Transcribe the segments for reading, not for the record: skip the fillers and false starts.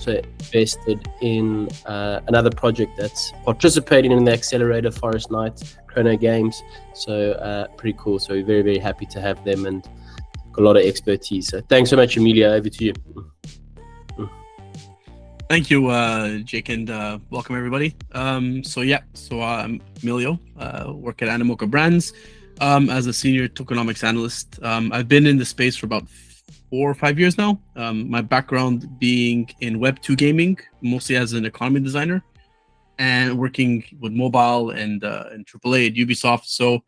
also invested in another project that's participating in the Accelerator Forest Night Chrono Games. So pretty cool. So we're very, very happy to have them and got a lot of expertise. So thanks so much, Emilio. Over to you. Thank you, Jake, and welcome everybody. So I'm Emilio, work at Animoca Brands as a senior tokenomics analyst. I've been in the space for about 4 or 5 years now. My background being in Web2 gaming, mostly as an economy designer, and working with mobile and AAA at Ubisoft. So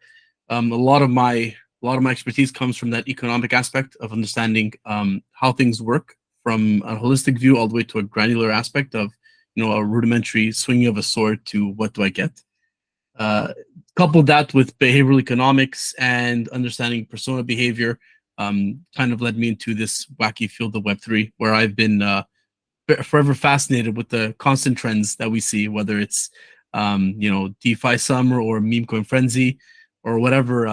a lot of my expertise comes from that economic aspect of understanding how things work from a holistic view all the way to a granular aspect of, a rudimentary swinging of a sword to what do I get. Couple that with behavioral economics and understanding persona behavior, kind of led me into this wacky field of Web3, where I've been forever fascinated with the constant trends that we see, whether it's DeFi summer or meme coin frenzy or whatever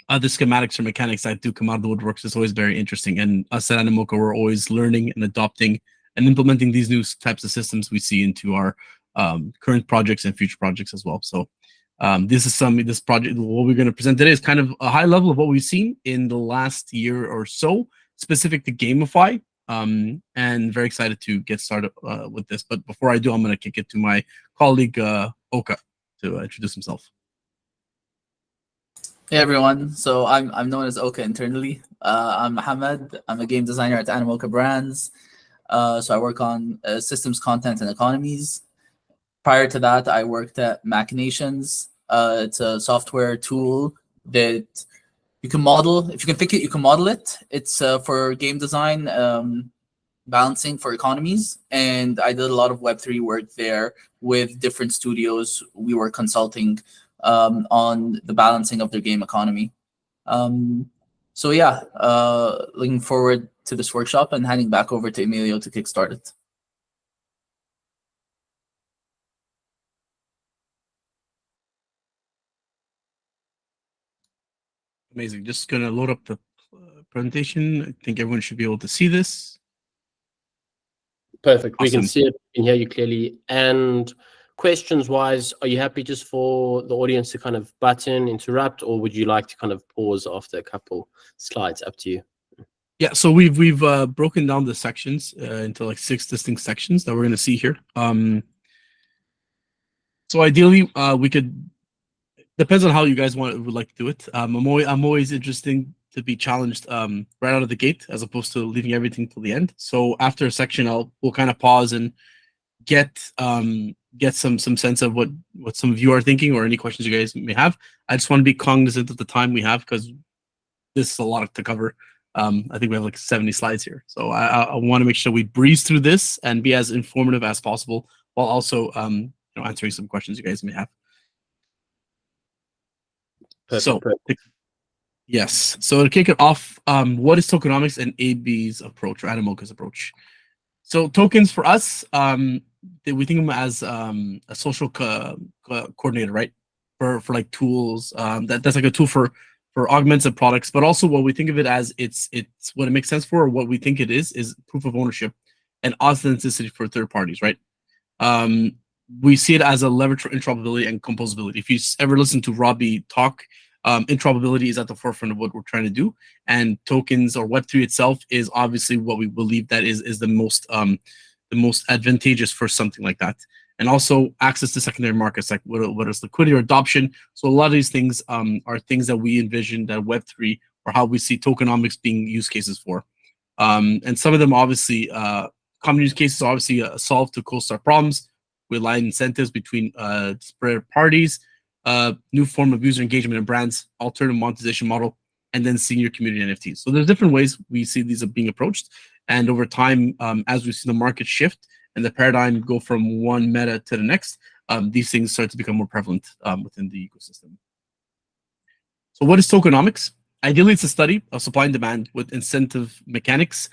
other schematics or mechanics that do come out of the woodworks. Is always very interesting. And us at Animoca, we're always learning and adopting and implementing these new types of systems we see into our current projects and future projects as well. So this project, what we're going to present today, is kind of a high level of what we've seen in the last year or so, specific to gamify. And very excited to get started with this. But before I do, I'm going to kick it to my colleague Oka to introduce himself. Hey everyone, so I'm known as Oka internally. I'm Mohamed. I'm a game designer at Animoca Brands. So I work on systems, content, and economies. Prior to that, I worked at Machinations. It's a software tool that you can model. If you can think it, you can model it. It's for game design, balancing for economies. And I did a lot of Web3 work there with different studios. We were consulting on the balancing of their game economy. So yeah, looking forward to this workshop and handing back over to Emilio to kickstart it. Amazing. Just gonna load up the presentation. I think everyone should be able to see this. Perfect. Awesome. We can see it and hear you clearly. And questions wise, are you happy just for the audience to kind of button, interrupt, or would you like to kind of pause after a couple slides? Up to you. Yeah, so we've broken down the sections into like 6 distinct sections that we're going to see here. So ideally, we could, depends on how you guys would like to do it. I'm always interested to be challenged right out of the gate, as opposed to leaving everything till the end. So after a section, we'll kind of pause and get some sense of what some of you are thinking or any questions you guys may have. I just want to be cognizant of the time we have, because this is a lot to cover. I think we have like 70 slides here, so I want to make sure we breeze through this and be as informative as possible, while also answering some questions you guys may have. Perfect. Yes, so to kick it off, what is tokenomics and AB's approach, or Animoca's approach? So tokens for us, we think of them as a social coordinator, right? For like tools, that's like a tool for augmented products, but also what we think of it as, it's what it makes sense for, or what we think it is proof of ownership and authenticity for third parties, right? We see it as a leverage for interoperability and composability. If you ever listen to Robbie talk, interoperability is at the forefront of what we're trying to do, and tokens or Web3 itself is obviously what we believe that is the most advantageous for something like that. And also access to secondary markets, like what is liquidity or adoption. So a lot of these things are things that we envision that Web3, or how we see tokenomics being use cases for. And some of them obviously, common use cases obviously solve to co-start problems, we align incentives between disparate parties, new form of user engagement and brands, alternative monetization model, and then senior community NFTs. So there's different ways we see these are being approached. And over time, as we see the market shift and the paradigm go from one meta to the next, these things start to become more prevalent within the ecosystem. So what is tokenomics? Ideally, it's a study of supply and demand with incentive mechanics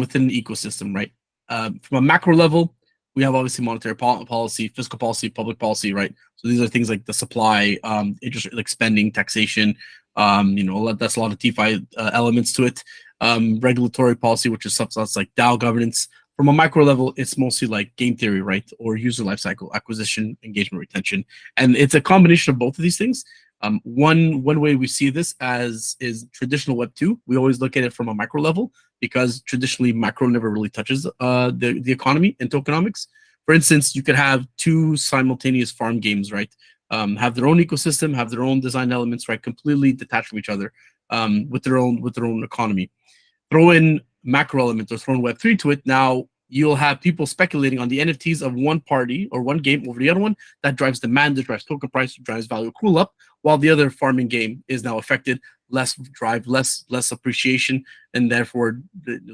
within the ecosystem, right? From a macro level, we have obviously monetary policy, fiscal policy, public policy, right? So these are things like the supply, interest, like spending, taxation, that's a lot of DeFi elements to it. Regulatory policy, which is stuff like DAO governance, From a micro level, it's mostly like game theory, right? Or user lifecycle, acquisition, engagement, retention. And it's a combination of both of these things. One way we see this as is traditional Web2. We always look at it from a micro level because traditionally macro never really touches the economy and tokenomics. For instance, you could have two simultaneous farm games, right? Have their own ecosystem, have their own design elements, right? Completely detached from each other, with their own economy. Throw in macro element or throw in Web3 to it. Now you'll have people speculating on the NFTs of one party or one game over the other one. That drives demand, that drives token price, drives value accrual up, while the other farming game is now affected, less drive, less appreciation, and therefore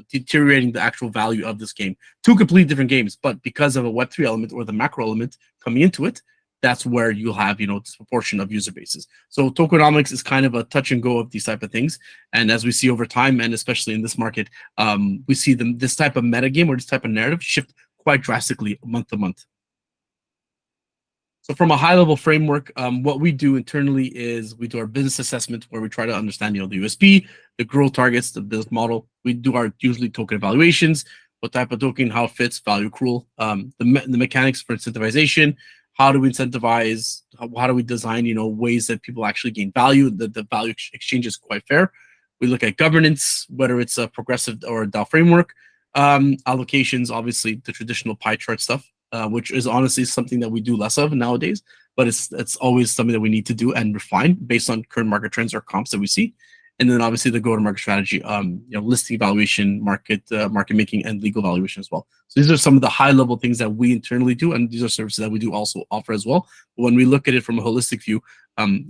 deteriorating the actual value of this game. Two completely different games, but because of a Web3 element or the macro element coming into it, that's where you'll have, disproportion of user bases. So tokenomics is kind of a touch and go of these type of things. And as we see over time, and especially in this market, we see this type of metagame or this type of narrative shift quite drastically month to month. So from a high level framework, what we do internally is we do our business assessment where we try to understand, the USP, the growth targets, the business model. We do our usually token evaluations, what type of token, how it fits, value accrual, the mechanics for incentivization. How do we incentivize? How do we design, ways that people actually gain value? That the value exchange is quite fair. We look at governance, whether it's a progressive or a DAO framework, allocations, obviously the traditional pie chart stuff, which is honestly something that we do less of nowadays, but it's always something that we need to do and refine based on current market trends or comps that we see. And then obviously the go-to-market strategy, listing evaluation, market making, and legal valuation as well. So these are some of the high-level things that we internally do, and these are services that we do also offer as well. But when we look at it from a holistic view,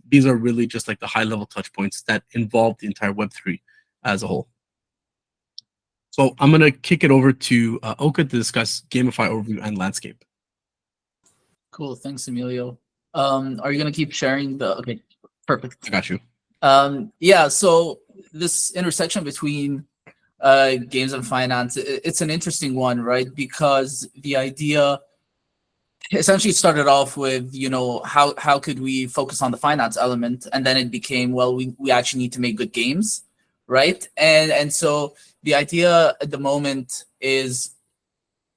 these are really just like the high-level touch points that involve the entire Web3 as a whole. So I'm going to kick it over to Oka to discuss Gamify overview and landscape. Cool. Thanks, Emilio. Are you going to keep sharing the... Okay, perfect. I got you. Yeah, so this intersection between games and finance, it's an interesting one, right? Because the idea essentially started off with, how could we focus on the finance element, and then it became, well, we actually need to make good games, right? And so the idea at the moment is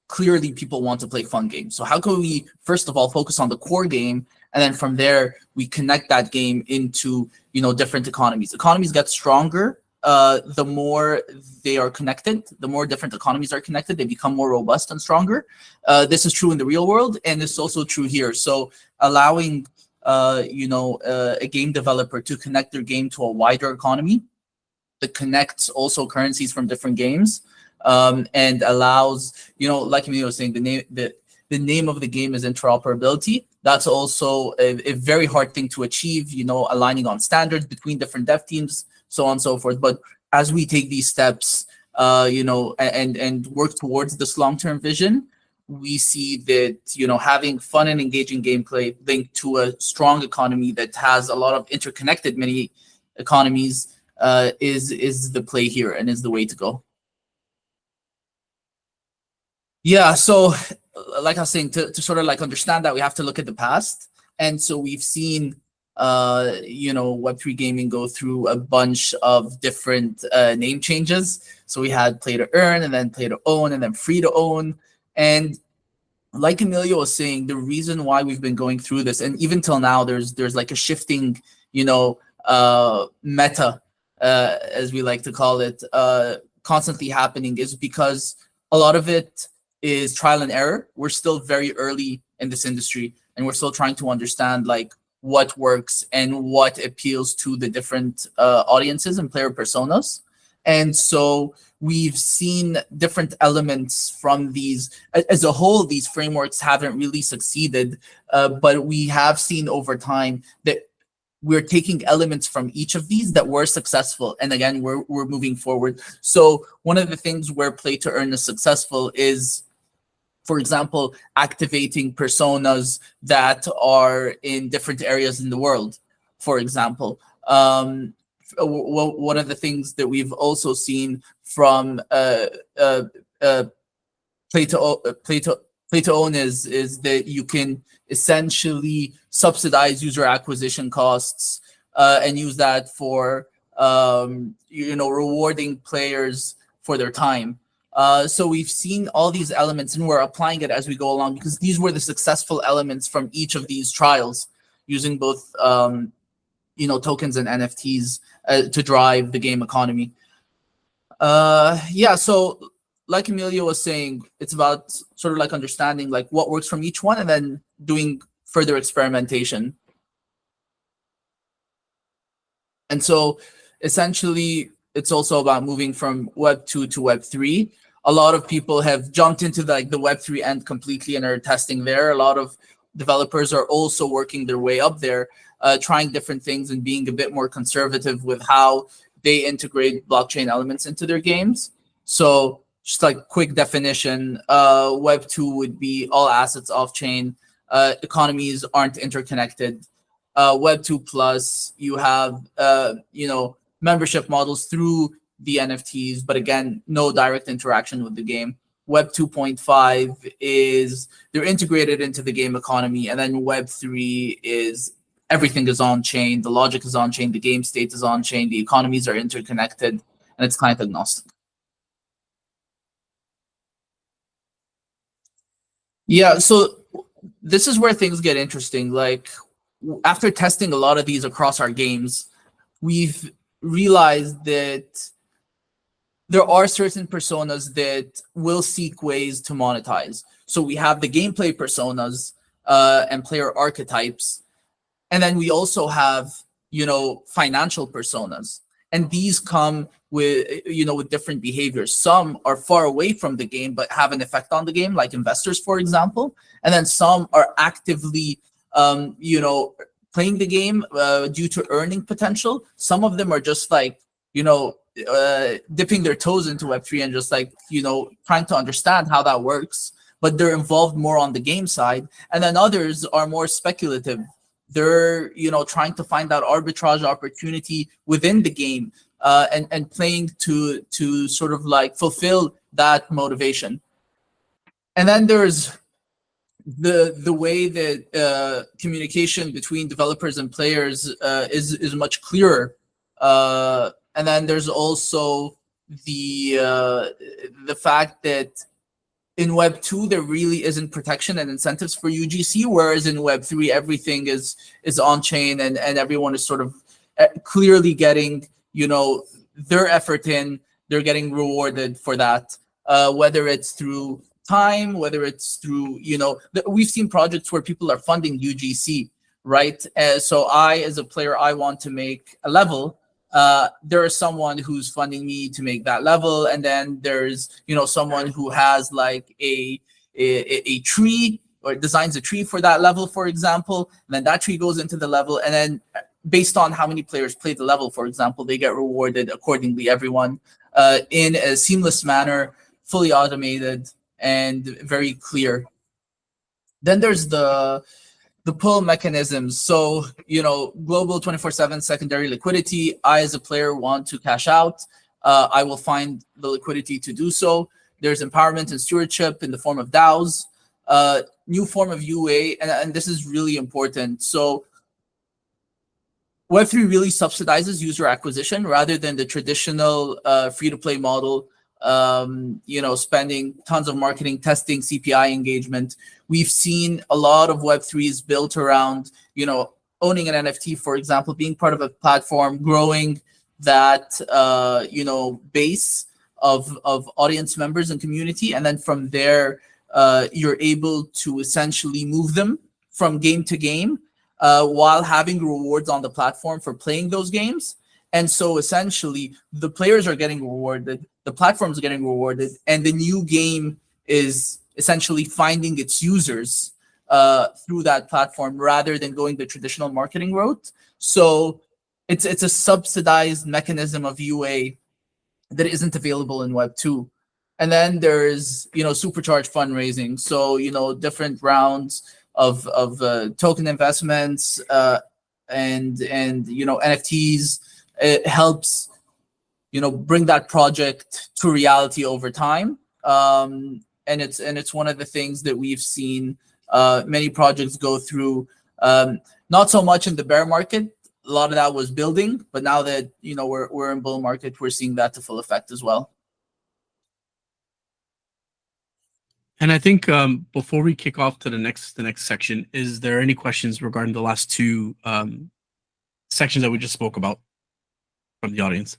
clearly people want to play fun games. So how can we, first of all, focus on the core game, and then from there we connect that game into different economies. Economies get stronger the more they are connected. The more different economies are connected, they become more robust and stronger. This is true in the real world, and it's also true here. So allowing a game developer to connect their game to a wider economy that connects also currencies from different games, and allows, like Emilio was saying, the name of the game is interoperability. That's also a very hard thing to achieve, aligning on standards between different dev teams, so on and so forth. But as we take these steps, and work towards this long-term vision, we see that, having fun and engaging gameplay linked to a strong economy that has a lot of interconnected many economies is the play here and is the way to go. Yeah, so like I was saying, to sort of like understand that, we have to look at the past. And so we've seen, Web3 gaming go through a bunch of different name changes. So we had play to earn, and then play to own, and then free to own. And like Emilio was saying, the reason why we've been going through this, and even till now, there's like a shifting, meta, as we like to call it, constantly happening, is because a lot of it is trial and error. We're still very early in this industry, and we're still trying to understand like what works and what appeals to the different audiences and player personas. And so we've seen different elements from these. As a whole, these frameworks haven't really succeeded, but we have seen over time that we're taking elements from each of these that were successful, and again, we're moving forward. So one of the things where play to earn is successful is, for example, activating personas that are in different areas in the world. For example, one of the things that we've also seen from play to own is that you can essentially subsidize user acquisition costs and use that for rewarding players for their time. So we've seen all these elements and we're applying it as we go along because these were the successful elements from each of these trials using both tokens and NFTs to drive the game economy. So like Emilio was saying, it's about sort of like understanding like what works from each one and then doing further experimentation. And so essentially, it's also about moving from Web2 to Web3. A lot of people have jumped into the Web3 end completely and are testing there. A lot of developers are also working their way up there, trying different things and being a bit more conservative with how they integrate blockchain elements into their games. So just like quick definition, Web2 would be all assets off-chain. Economies aren't interconnected. Web2 plus, you have membership models through the NFTs, but again, no direct interaction with the game. Web 2.5 is they're integrated into the game economy, and then Web 3 is everything is on chain, the logic is on chain, the game state is on chain, the economies are interconnected, and it's client agnostic. Yeah, so this is where things get interesting. Like after testing a lot of these across our games, we've realized that there are certain personas that will seek ways to monetize. So we have the gameplay personas and player archetypes. And then we also have, financial personas. And these come with, with different behaviors. Some are far away from the game, but have an effect on the game, like investors, for example. And then some are actively, playing the game due to earning potential. Some of them are just like, dipping their toes into Web3 and just like, trying to understand how that works, but they're involved more on the game side. And then others are more speculative. They're, trying to find that arbitrage opportunity within the game and playing to sort of like fulfill that motivation. And then there's the way that communication between developers and players is much clearer. And then there's also the fact that in Web 2 there really isn't protection and incentives for UGC, whereas in Web 3 everything is on chain and everyone is sort of clearly getting their effort in. They're getting rewarded for that, whether it's through time, whether it's through we've seen projects where people are funding UGC, right? So I, as a player, I want to make a level. There is someone who's funding me to make that level, and then there's someone who has like a tree or designs a tree for that level, for example. And then that tree goes into the level, and then based on how many players play the level, for example, they get rewarded accordingly. Everyone in a seamless manner, fully automated and very clear. Then there's the pull mechanisms. So, global 24/7 secondary liquidity. I, as a player, want to cash out. I will find the liquidity to do so. There's empowerment and stewardship in the form of DAOs. New form of UA, and this is really important. So Web3 really subsidizes user acquisition rather than the traditional free-to-play model. Spending tons of marketing, testing, CPI engagement. We've seen a lot of Web3 is built around, owning an NFT, for example, being part of a platform, growing that, base of audience members and community. And then from there, you're able to essentially move them from game to game while having rewards on the platform for playing those games. And so essentially, the players are getting rewarded, the platforms are getting rewarded, and the new game is essentially finding its users through that platform rather than going the traditional marketing route. So it's a subsidized mechanism of UA that isn't available in Web 2. And then there's supercharged fundraising. So different rounds of token investments and NFTs. It helps bring that project to reality over time, and it's one of the things that we've seen many projects go through. Not so much in the bear market, a lot of that was building, but now that we're in bull market, we're seeing that to full effect as well. And I think before we kick off to the next section, is there any questions regarding the last two sections that we just spoke about from the audience?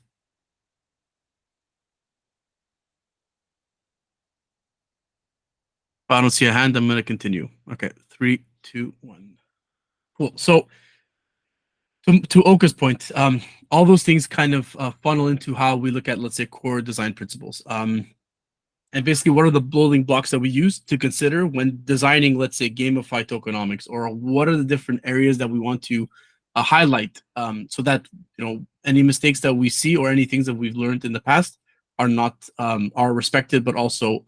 If I don't see a hand, I'm going to continue. Okay, 3, 2, 1. Cool. So to Oka's point, all those things kind of funnel into how we look at, let's say, core design principles. And basically, what are the building blocks that we use to consider when designing, let's say, gamified tokenomics, or what are the different areas that we want to highlight, so that any mistakes that we see or any things that we've learned in the past are not are respected, but also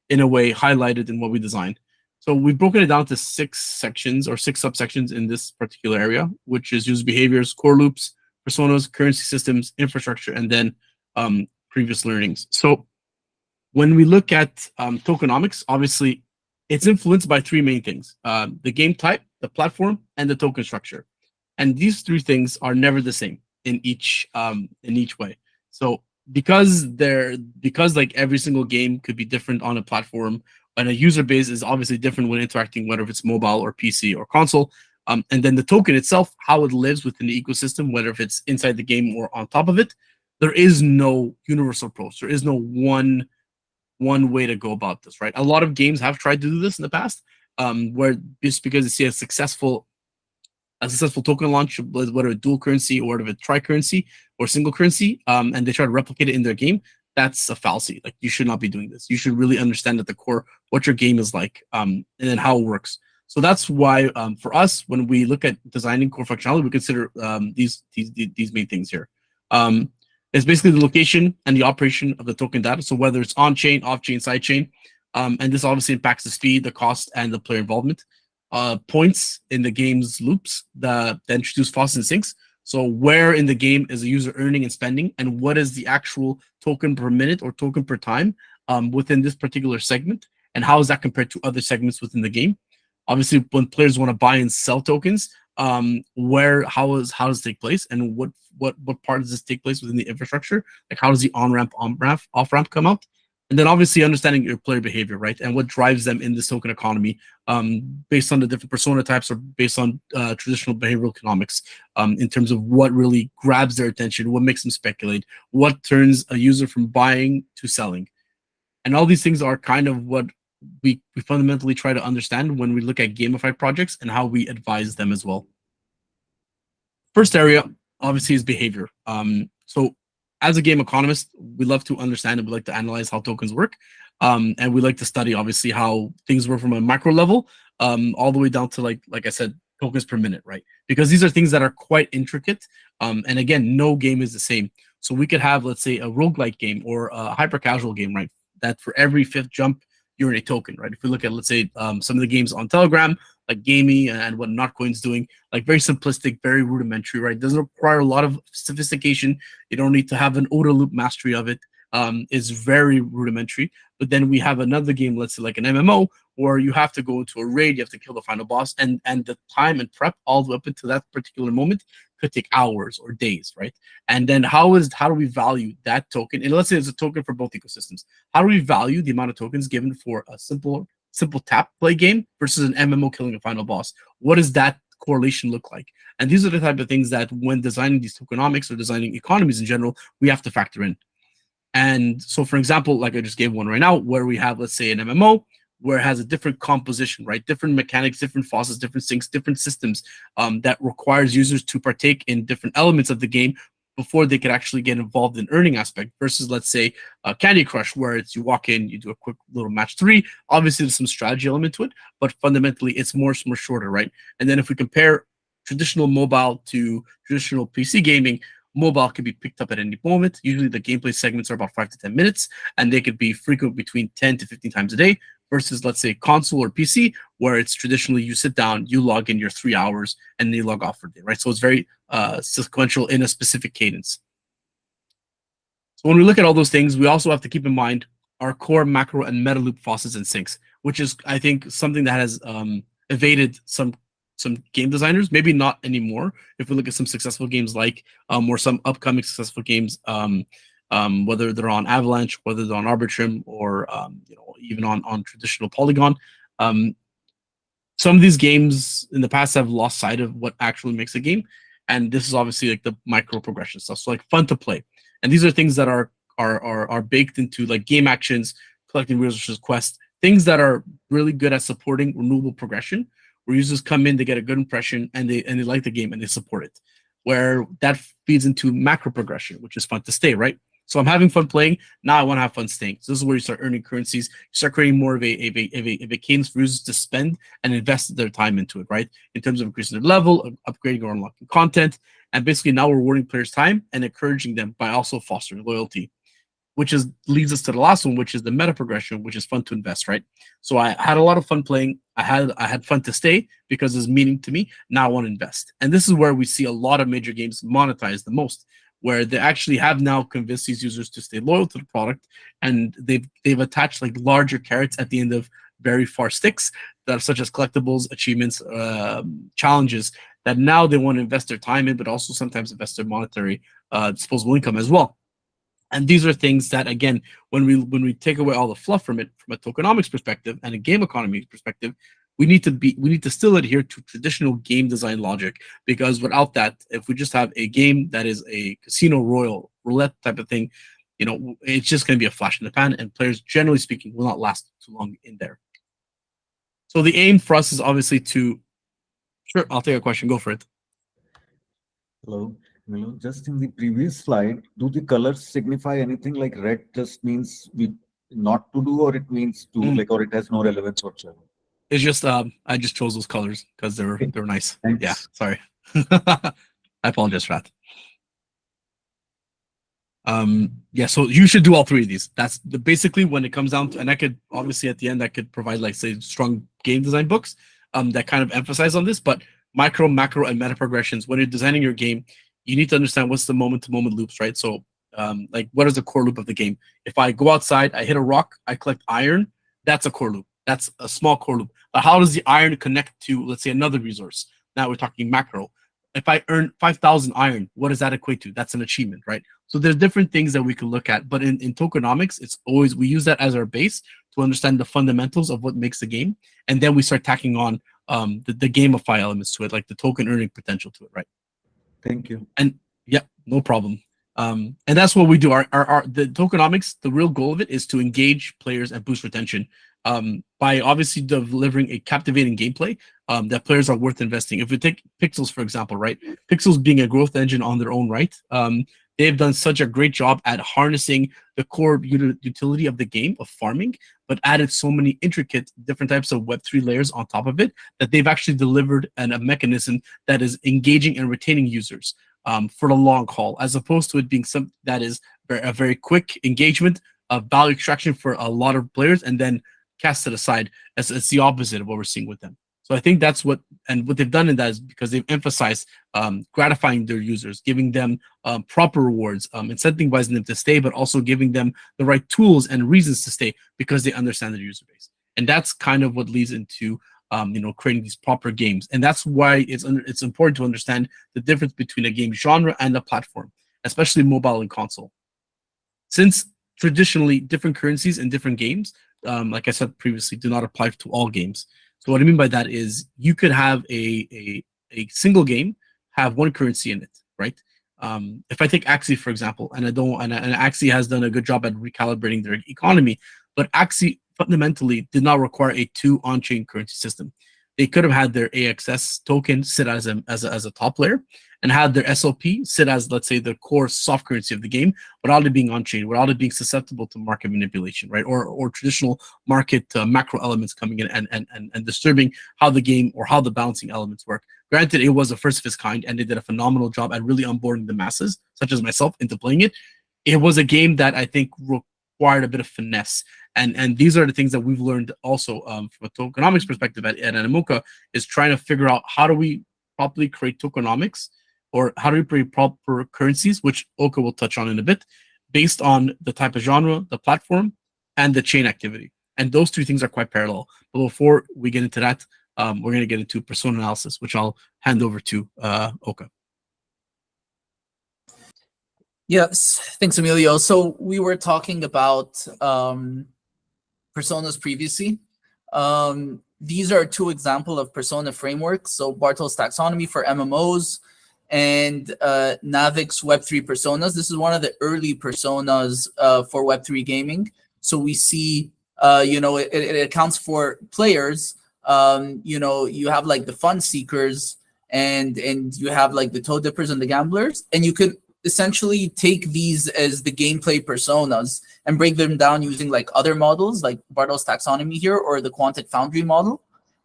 in a way highlighted in what we design. So we've broken it down to 6 sections or 6 subsections in this particular area, which is user behaviors, core loops, personas, currency systems, infrastructure, and then previous learnings. So when we look at tokenomics, obviously, it's influenced by 3 main things: the game type, the platform, and the token structure. And these 3 things are never the same in each way. So because like every single game could be different on a platform, and a user base is obviously different when interacting, whether it's mobile or PC or console. And then the token itself, how it lives within the ecosystem, whether if it's inside the game or on top of it, there is no universal approach. There is no one way to go about this, right? A lot of games have tried to do this in the past, where just because they see a successful token launch, whether a dual currency or whether a tri-currency or single currency, and they try to replicate it in their game, that's a fallacy. Like, you should not be doing this. You should really understand at the core what your game is like, and then how it works. So that's why, for us, when we look at designing core functionality, we consider these main things here. It's basically the location and the operation of the token data. So whether it's on-chain, off-chain, side-chain, and this obviously impacts the speed, the cost, and the player involvement. Points in the game's loops that introduce faucets and sinks. So where in the game is the user earning and spending, and what is the actual token per minute or token per time within this particular segment, and how is that compared to other segments within the game? Obviously, when players want to buy and sell tokens, how does it take place, and what part does this take place within the infrastructure? Like, how does the on-ramp, off-ramp come out? And then obviously understanding your player behavior, right? And what drives them in this token economy, based on the different persona types or based on traditional behavioral economics, in terms of what really grabs their attention, what makes them speculate, what turns a user from buying to selling. And all these things are kind of what we fundamentally try to understand when we look at gamified projects and how we advise them as well. First area, obviously, is behavior. So as a game economist, we love to understand and we like to analyze how tokens work. And we like to study, obviously, how things work from a macro level, all the way down to, like I said, tokens per minute, right? Because these are things that are quite intricate. And again, no game is the same. So we could have, let's say, a roguelike game or a hyper casual game, right? That for every 5th jump, you're in a token, right? If we look at, let's say, some of the games on Telegram, like Gamey and what Notcoin's doing, like very simplistic, very rudimentary, right? Doesn't require a lot of sophistication. You don't need to have an OODA loop mastery of it. It's very rudimentary. But then we have another game, let's say like an MMO, where you have to go into a raid, you have to kill the final boss, and the time and prep all the way up into that particular moment could take hours or days, right? And then how do we value that token? And let's say it's a token for both ecosystems. How do we value the amount of tokens given for a simple tap play game versus an MMO killing a final boss? What does that correlation look like? And these are the type of things that when designing these tokenomics or designing economies in general, we have to factor in. And so, for example, like I just gave one right now, where we have, let's say, an MMO, where it has a different composition, right? Different mechanics, different faucets, different sinks, different systems that requires users to partake in different elements of the game before they could actually get involved in earning aspect versus, let's say, Candy Crush, where it's you walk in, you do a quick little match 3. Obviously, there's some strategy element to it, but fundamentally, it's more shorter, right? And then if we compare traditional mobile to traditional PC gaming, mobile can be picked up at any moment. Usually the gameplay segments are about 5 to 10 minutes, and they could be frequent between 10 to 15 times a day versus, let's say, console or PC, where it's traditionally you sit down, you log in your 3 hours, and then you log off for the day, right? So it's very sequential in a specific cadence. So when we look at all those things, we also have to keep in mind our core macro and meta loop faucets and sinks, which is, I think, something that has evaded some game designers, maybe not anymore. If we look at some successful games like or some upcoming successful games whether they're on Avalanche, whether they're on Arbitrum, or even on traditional Polygon. Some of these games in the past have lost sight of what actually makes a game, and this is obviously like the micro progression stuff. So like fun to play, and these are things that are baked into like game actions, collecting resources, quests, things that are really good at supporting renewable progression, where users come in, they get a good impression, and they like the game and they support it. Where that feeds into macro progression, which is fun to stay, right? So I'm having fun playing. Now I want to have fun staying. So this is where you start earning currencies. You start creating more of a cadence for users to spend and invest their time into it, right? In terms of increasing their level, upgrading or unlocking content. And basically now we're rewarding players' time and encouraging them by also fostering loyalty, which leads us to the last one, which is the meta progression, which is fun to invest, right? So I had a lot of fun playing. I had fun to stay because there's meaning to me. Now I want to invest. And this is where we see a lot of major games monetize the most, where they actually have now convinced these users to stay loyal to the product, and they've attached like larger carrots at the end of very far sticks that are such as collectibles, achievements, challenges, that now they want to invest their time in, but also sometimes invest their monetary disposable income as well. And these are things that, again, when we take away all the fluff from it, from a tokenomics perspective and a game economy perspective, we need to still adhere to traditional game design logic, because without that, if we just have a game that is a casino roulette type of thing, it's just going to be a flash in the pan, and players, generally speaking, will not last too long in there. So the aim for us is obviously to, sure, I'll take a question. Go for it. Hello. Just in the previous slide, do the colors signify anything? Like red just means we not to do, or it means to, like, or it has no relevance whatsoever? It's just I just chose those colors because they're nice. Thanks. Yeah, sorry. I apologize for that. Yeah, so you should do all three of these. That's basically when it comes down to, and I could obviously at the end I could provide like say strong game design books that kind of emphasize on this, but micro, macro, and meta progressions. When you're designing your game, you need to understand what's the moment-to-moment loops, right? So like what is the core loop of the game? If I go outside, I hit a rock, I collect iron, that's a core loop. That's a small core loop. But how does the iron connect to, let's say, another resource? Now we're talking macro. If I earn 5,000 iron, what does that equate to? That's an achievement, right? So there's different things that we can look at. But in tokenomics, it's always, we use that as our base to understand the fundamentals of what makes the game. And then we start tacking on the gamify elements to it, like the token earning potential to it, right? Thank you. And yeah, no problem. And that's what we do. The tokenomics, the real goal of it is to engage players and boost retention by obviously delivering a captivating gameplay that players are worth investing. If we take Pixels, for example, right? Pixels being a growth engine on their own right, they've done such a great job at harnessing the core utility of the game of farming, but added so many intricate different types of Web3 layers on top of it that they've actually delivered a mechanism that is engaging and retaining users for the long haul, as opposed to it being something that is a very quick engagement of value extraction for a lot of players and then cast it aside. As it's the opposite of what we're seeing with them. So I think that's what they've done in that is because they've emphasized gratifying their users, giving them proper rewards, incentivizing them to stay, but also giving them the right tools and reasons to stay because they understand their user base. And that's kind of what leads into creating these proper games. And that's why it's important to understand the difference between a game genre and a platform, especially mobile and console. Since traditionally different currencies in different games, like I said previously, do not apply to all games. So what I mean by that is you could have a single game have one currency in it, right? If I take Axie, for example, and Axie has done a good job at recalibrating their economy, but Axie fundamentally did not require a two on-chain currency system. They could have had their AXS token sit as a top layer and had their SLP sit as, let's say, the core soft currency of the game, without it being on-chain, without it being susceptible to market manipulation, right? Or traditional market macro elements coming in and disturbing how the game or how the balancing elements work. Granted, it was a first of its kind, and they did a phenomenal job at really onboarding the masses, such as myself, into playing it. It was a game that I think required a bit of finesse. And these are the things that we've learned also from a tokenomics perspective at Animoca, is trying to figure out how do we properly create tokenomics, or how do we create proper currencies, which Oka will touch on in a bit, based on the type of genre, the platform, and the chain activity. And those two things are quite parallel. But before we get into that, we're going to get into persona analysis, which I'll hand over to Oka. Yes, thanks, Emilio. So we were talking about personas previously. These are two examples of persona frameworks. So Bartol's taxonomy for MMOs and Navik's Web3 personas. This is one of the early personas for Web3 gaming. So we see, it accounts for players. You have like the fun seekers and you have like the toe dippers and the gamblers, and you could essentially take these as the gameplay personas and break them down using like other models like Bartol's taxonomy here or the Quantic Foundry model.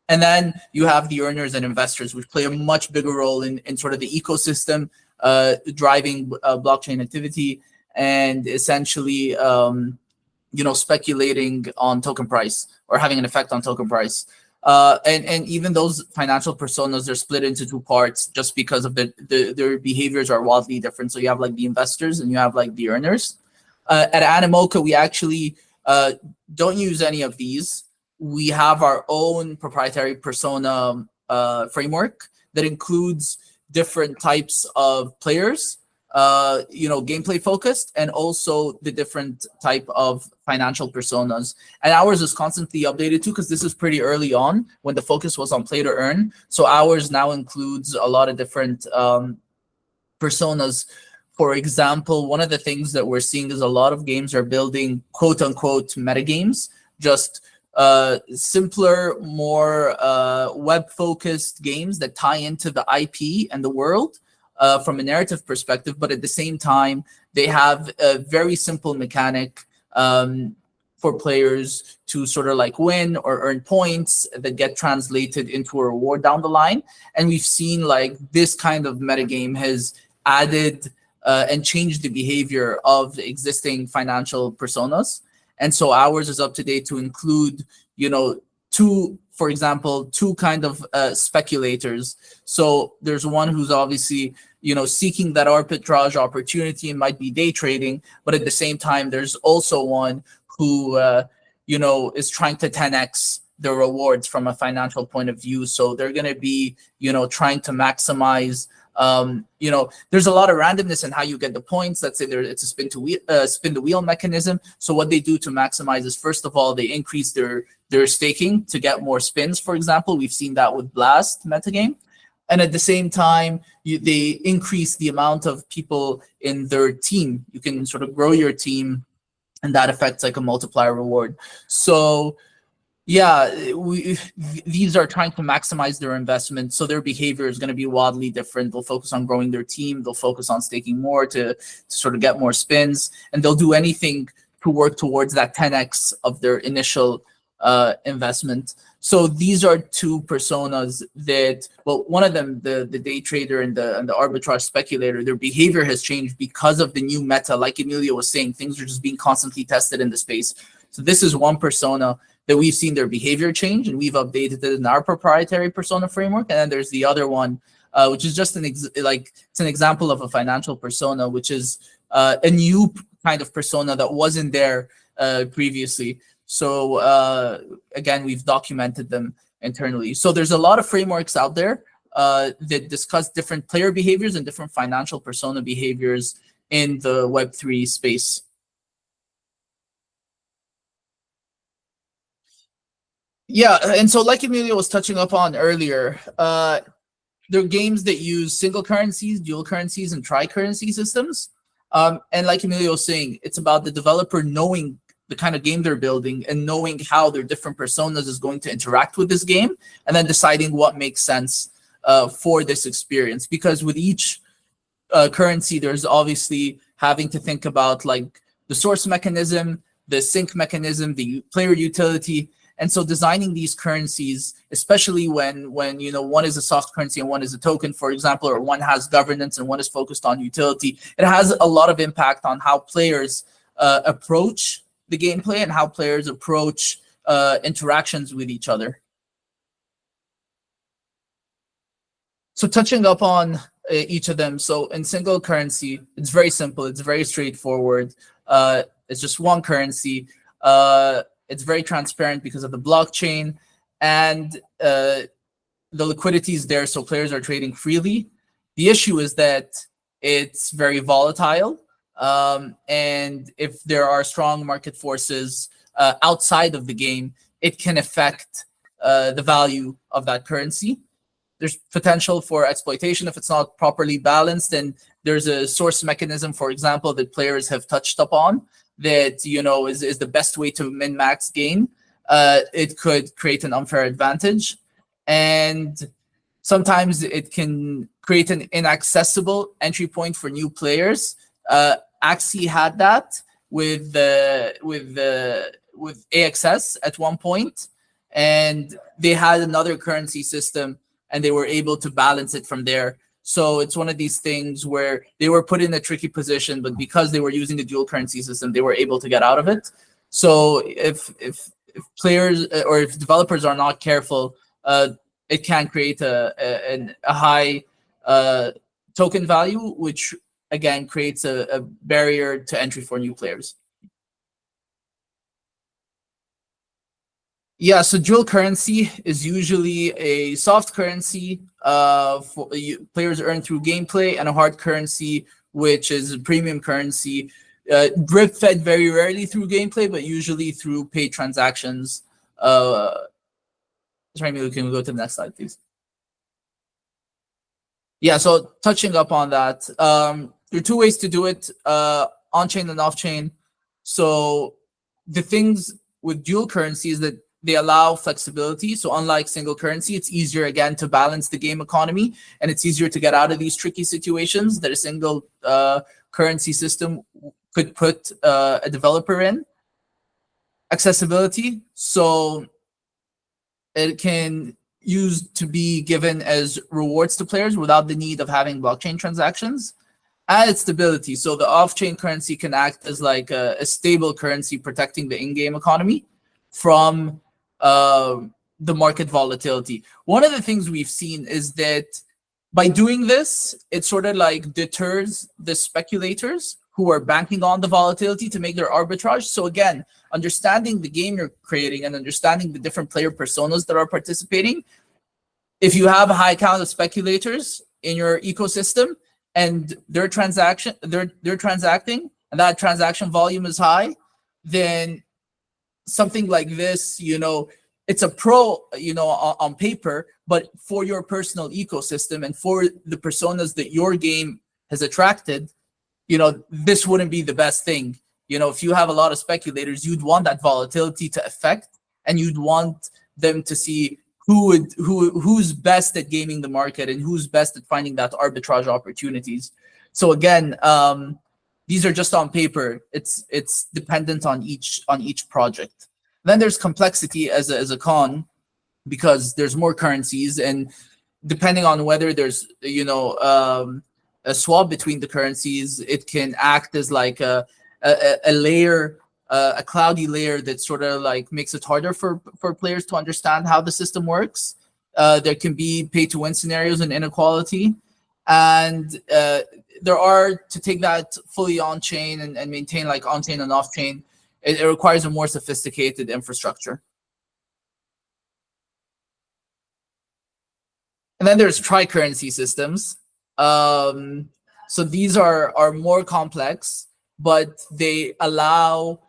And then you have the earners and investors, which play a much bigger role in sort of the ecosystem, driving blockchain activity and essentially, speculating on token price or having an effect on token price. And even those financial personas, they're split into two parts just because of their behaviors are wildly different. So you have like the investors and you have like the earners. At Animoca, we actually don't use any of these. We have our own proprietary persona framework that includes different types of players, gameplay focused, and also the different type of financial personas. And ours is constantly updated too, because this is pretty early on when the focus was on play to earn. So ours now includes a lot of different personas. For example, one of the things that we're seeing is a lot of games are building quote unquote metagames, just simpler, more web focused games that tie into the IP and the world. From a narrative perspective, but at the same time, they have a very simple mechanic for players to sort of like win or earn points that get translated into a reward down the line. And we've seen like this kind of metagame has added and changed the behavior of the existing financial personas. And so ours is up to date to include, for example, two kind of speculators. So there's one who's obviously, seeking that arbitrage opportunity and might be day trading, but at the same time, there's also one who, is trying to 10x the rewards from a financial point of view. So they're going to be, trying to maximize. There's a lot of randomness in how you get the points. Let's say it's a spin the wheel mechanism. So what they do to maximize is, first of all, they increase their staking to get more spins. For example, we've seen that with Blast metagame. And at the same time, they increase the amount of people in their team. You can sort of grow your team, and that affects like a multiplier reward. So yeah, these are trying to maximize their investment. So their behavior is going to be wildly different. They'll focus on growing their team. They'll focus on staking more to sort of get more spins. And they'll do anything to work towards that 10x of their initial investment. So these are two personas that, well, one of them, the day trader and the arbitrage speculator, their behavior has changed because of the new meta. Like Emilio was saying, things are just being constantly tested in the space. So this is one persona that we've seen their behavior change, and we've updated it in our proprietary persona framework. And then there's the other one, which is just it's an example of a financial persona, which is a new kind of persona that wasn't there previously. So again, we've documented them internally. So there's a lot of frameworks out there that discuss different player behaviors and different financial persona behaviors in the Web3 space. Yeah, and so like Emilio was touching upon earlier, there are games that use single currencies, dual currencies, and tri-currency systems. And like Emilio was saying, it's about the developer knowing the kind of game they're building and knowing how their different personas is going to interact with this game, and then deciding what makes sense for this experience. Because with each currency, there's obviously having to think about like the source mechanism, the sync mechanism, the player utility. And so designing these currencies, especially when one is a soft currency and one is a token, for example, or one has governance and one is focused on utility, it has a lot of impact on how players approach the gameplay and how players approach interactions with each other. So touching up on each of them. So in single currency, it's very simple. It's very straightforward. It's just one currency. It's very transparent because of the blockchain, and the liquidity is there, so players are trading freely. The issue is that it's very volatile. And if there are strong market forces outside of the game, it can affect the value of that currency. There's potential for exploitation if it's not properly balanced, and there's a source mechanism, for example, that players have touched upon that is the best way to min-max gain. It could create an unfair advantage, and sometimes it can create an inaccessible entry point for new players. Axie had that with AXS at one point, and they had another currency system, and they were able to balance it from there. So it's one of these things where they were put in a tricky position, but because they were using a dual currency system, they were able to get out of it. So if players or if developers are not careful, it can create a high token value, which again creates a barrier to entry for new players. Yeah, so dual currency is usually a soft currency for players earn through gameplay, and a hard currency, which is a premium currency, drip fed very rarely through gameplay, but usually through paid transactions. Sorry, maybe can we go to the next slide, please? Yeah, so touching up on that, there are two ways to do it, on-chain and off-chain. So the things with dual currency is that they allow flexibility. So unlike single currency, it's easier again to balance the game economy, and it's easier to get out of these tricky situations that a single currency system could put a developer in. Accessibility, so it can use to be given as rewards to players without the need of having blockchain transactions. And its stability, so the off-chain currency can act as like a stable currency protecting the in-game economy from the market volatility. One of the things we've seen is that by doing this, it sort of like deters the speculators who are banking on the volatility to make their arbitrage. So again, understanding the game you're creating and understanding the different player personas that are participating, if you have a high count of speculators in your ecosystem and they're transacting and that transaction volume is high, then something like this, it's a pro, on paper, but for your personal ecosystem and for the personas that your game has attracted, this wouldn't be the best thing. If you have a lot of speculators, you'd want that volatility to affect, and you'd want them to see who's best at gaming the market and who's best at finding that arbitrage opportunities. So again, these are just on paper. It's dependent on each project. Then there's complexity as a con, because there's more currencies, and depending on whether there's a swap between the currencies, it can act as like a layer, a cloudy layer that sort of like makes it harder for players to understand how the system works. There can be pay-to-win scenarios and inequality, and there are, to take that fully on-chain and maintain like on-chain and off-chain, it requires a more sophisticated infrastructure. And then there's tri-currency systems. So these are more complex, but they allow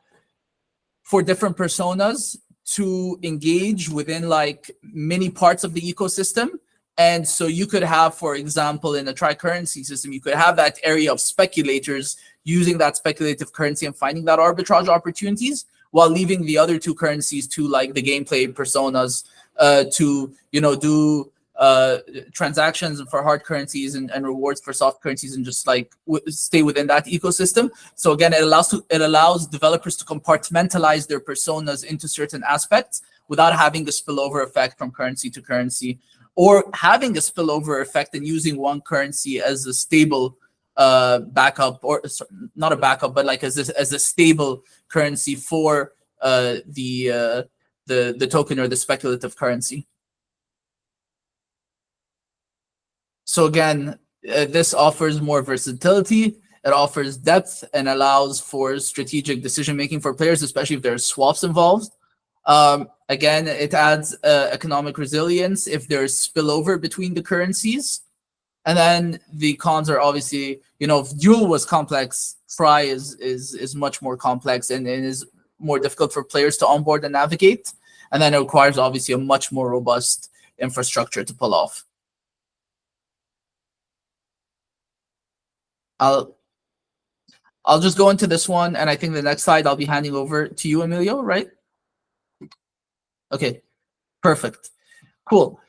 for different personas to engage within like many parts of the ecosystem. And so you could have, for example, in a tri-currency system, you could have that area of speculators using that speculative currency and finding that arbitrage opportunities, while leaving the other two currencies to like the gameplay personas to do transactions for hard currencies and rewards for soft currencies, and just like stay within that ecosystem. So again, it allows developers to compartmentalize their personas into certain aspects without having a spillover effect from currency to currency, or having a spillover effect and using one currency as a stable backup, or not a backup, but like as a stable currency for the token or the speculative currency. So again, this offers more versatility, it offers depth, and allows for strategic decision-making for players, especially if there's swaps involved. Again, it adds economic resilience if there's spillover between the currencies. And then the cons are obviously, if Duel was complex, Fry is much more complex and is more difficult for players to onboard and navigate. And then it requires obviously a much more robust infrastructure to pull off. I'll just go into this one, and I think the next slide I'll be handing over to you, Emilio, right? Okay, perfect. Cool.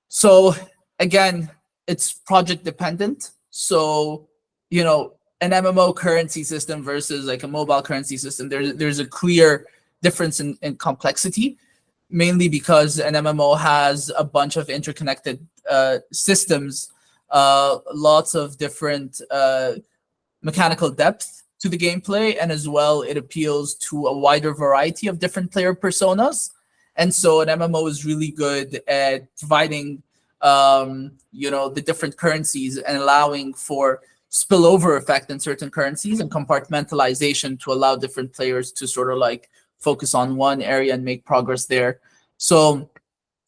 So again, it's project dependent. So, an MMO currency system versus like a mobile currency system, there's a clear difference in complexity, mainly because an MMO has a bunch of interconnected systems, lots of different mechanical depth to the gameplay, and as well it appeals to a wider variety of different player personas. And so an MMO is really good at providing the different currencies and allowing for spillover effect in certain currencies and compartmentalization to allow different players to sort of like focus on one area and make progress there. So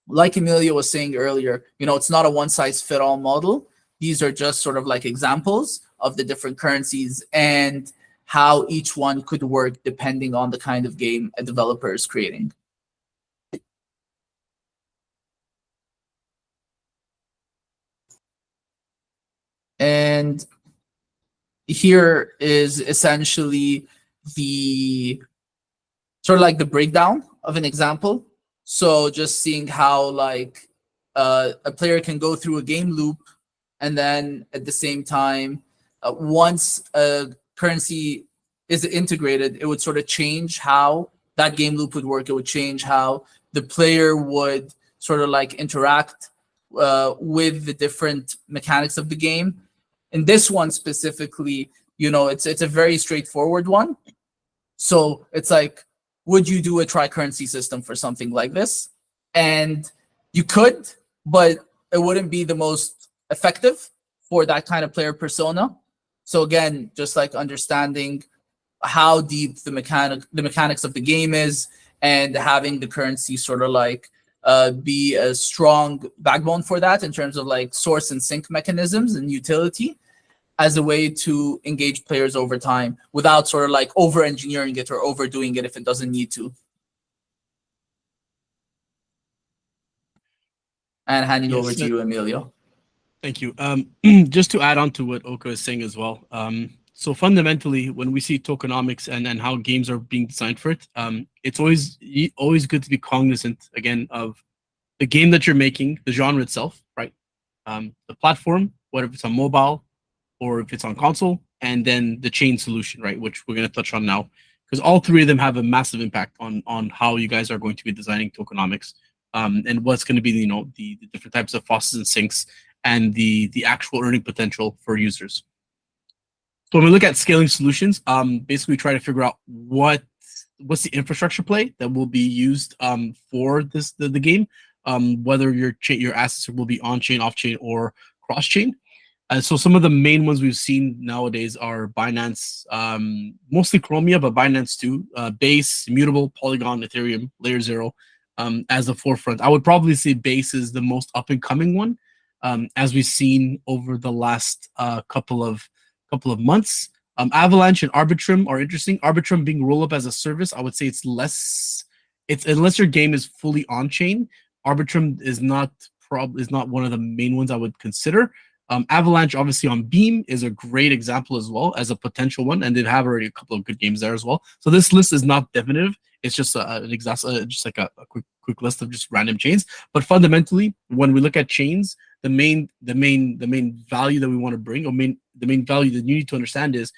like Emilio was saying earlier, it's not a one-size-fit-all model. These are just sort of like examples of the different currencies and how each one could work depending on the kind of game a developer is creating. And here is essentially the sort of like the breakdown of an example. So just seeing how like a player can go through a game loop, and then at the same time, once a currency is integrated, it would sort of change how that game loop would work. It would change how the player would sort of like interact with the different mechanics of the game. In this one specifically, it's a very straightforward one. So it's like, would you do a tri-currency system for something like this? And you could, but it wouldn't be the most effective for that kind of player persona. So again, just like understanding how deep the mechanics of the game is, and having the currency sort of like be a strong backbone for that in terms of like source and sync mechanisms and utility, as a way to engage players over time without sort of like over-engineering it or overdoing it if it doesn't need to. And handing over to you, Emilio. Thank you. Just to add on to what Oka is saying as well. So fundamentally, when we see tokenomics and how games are being designed for it, it's always good to be cognizant, again, of the game that you're making, the genre itself, right? The platform, whether it's on mobile, or if it's on console, and then the chain solution, right, which we're going to touch on now, because all three of them have a massive impact on how you guys are going to be designing tokenomics, and what's going to be, the different types of faucets and sinks, and the actual earning potential for users. So when we look at scaling solutions, basically try to figure out what's the infrastructure play that will be used for the game, whether your assets will be on chain, off chain, or cross chain. So some of the main ones we've seen nowadays are Binance, mostly Chromia, but Binance too, Base, Immutable, Polygon, Ethereum, Layer 0 as the forefront. I would probably say Base is the most up and coming one, as we've seen over the last couple of months. Avalanche and Arbitrum are interesting. Arbitrum being roll up as a service, I would say it's unless your game is fully on chain. Arbitrum is not one of the main ones I would consider. Avalanche, obviously on Beam, is a great example as well as a potential one, and they have already a couple of good games there as well. So this list is not definitive; it's just just like a quick list of just random chains. But fundamentally, when we look at chains, the main value that we want to bring, or the main value that you need to understand is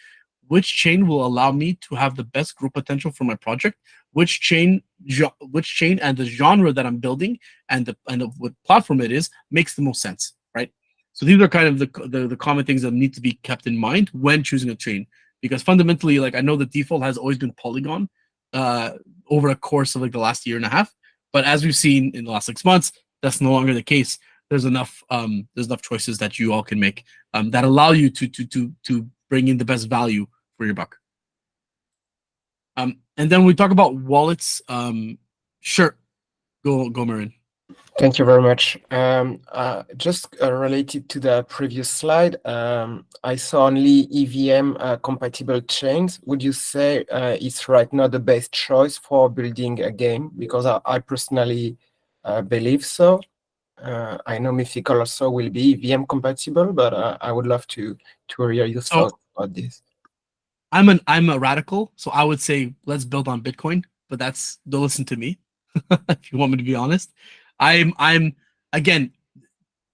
which chain will allow me to have the best growth potential for my project, which chain and the genre that I'm building and what platform it is makes the most sense, right? So these are kind of the common things that need to be kept in mind when choosing a chain, because fundamentally, like, I know the default has always been Polygon over a course of like the last year and a half, but as we've seen in the last 6 months, that's no longer the case. There's enough choices that you all can make that allow you to bring in the best value for your buck. And then we talk about wallets. Sure, go Marin. Thank you very much. Just related to the previous slide, I saw only EVM compatible chains. Would you say it's right now the best choice for building a game? Because I personally believe so. I know Mythical also will be EVM compatible, but I would love to hear your So thoughts about this. I'm a radical, so I would say let's build on Bitcoin, but don't listen to me if you want me to be honest. I'm again,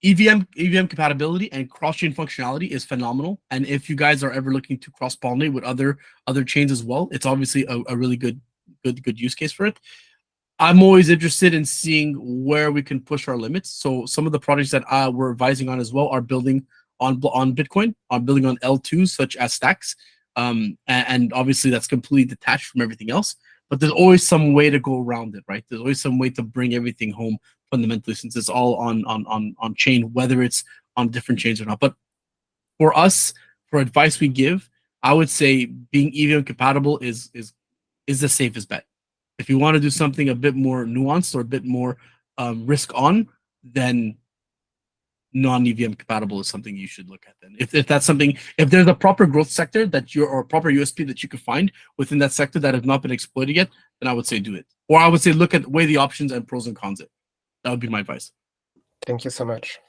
EVM compatibility and cross-chain functionality is phenomenal. And if you guys are ever looking to cross-pollinate with other chains as well, it's obviously a really good use case for it. I'm always interested in seeing where we can push our limits. So some of the projects that we're advising on as well are building on Bitcoin, are building on L2s such as stacks. And obviously that's completely detached from everything else. But there's always some way to go around it, right? There's always some way to bring everything home fundamentally, since it's all on chain, whether it's on different chains or not. But for us, for advice we give, I would say being EVM compatible is the safest bet. If you want to do something a bit more nuanced or a bit more risk on, then non-EVM compatible is something you should look at. Then, if that's something, if there's a proper growth sector that or a proper USP that you could find within that sector that has not been exploited yet, then I would say do it. Or I would say weigh the options and pros and cons it. That would be my advice. Thank you so much.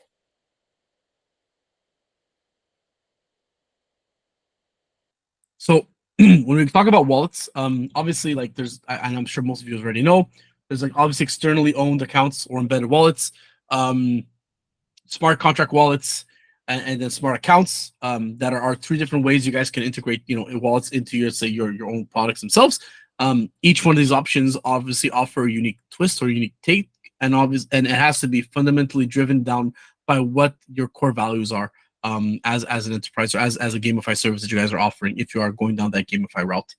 So when we talk about wallets, obviously, like and I'm sure most of you already know, there's like obviously externally owned accounts or embedded wallets, smart contract wallets, and then smart accounts. That are three different ways you guys can integrate, wallets into your own products themselves. Each one of these options obviously offer a unique twist or unique take, and it has to be fundamentally driven down by what your core values are. As an enterprise or as a gamified service that you guys are offering, if you are going down that gamify route.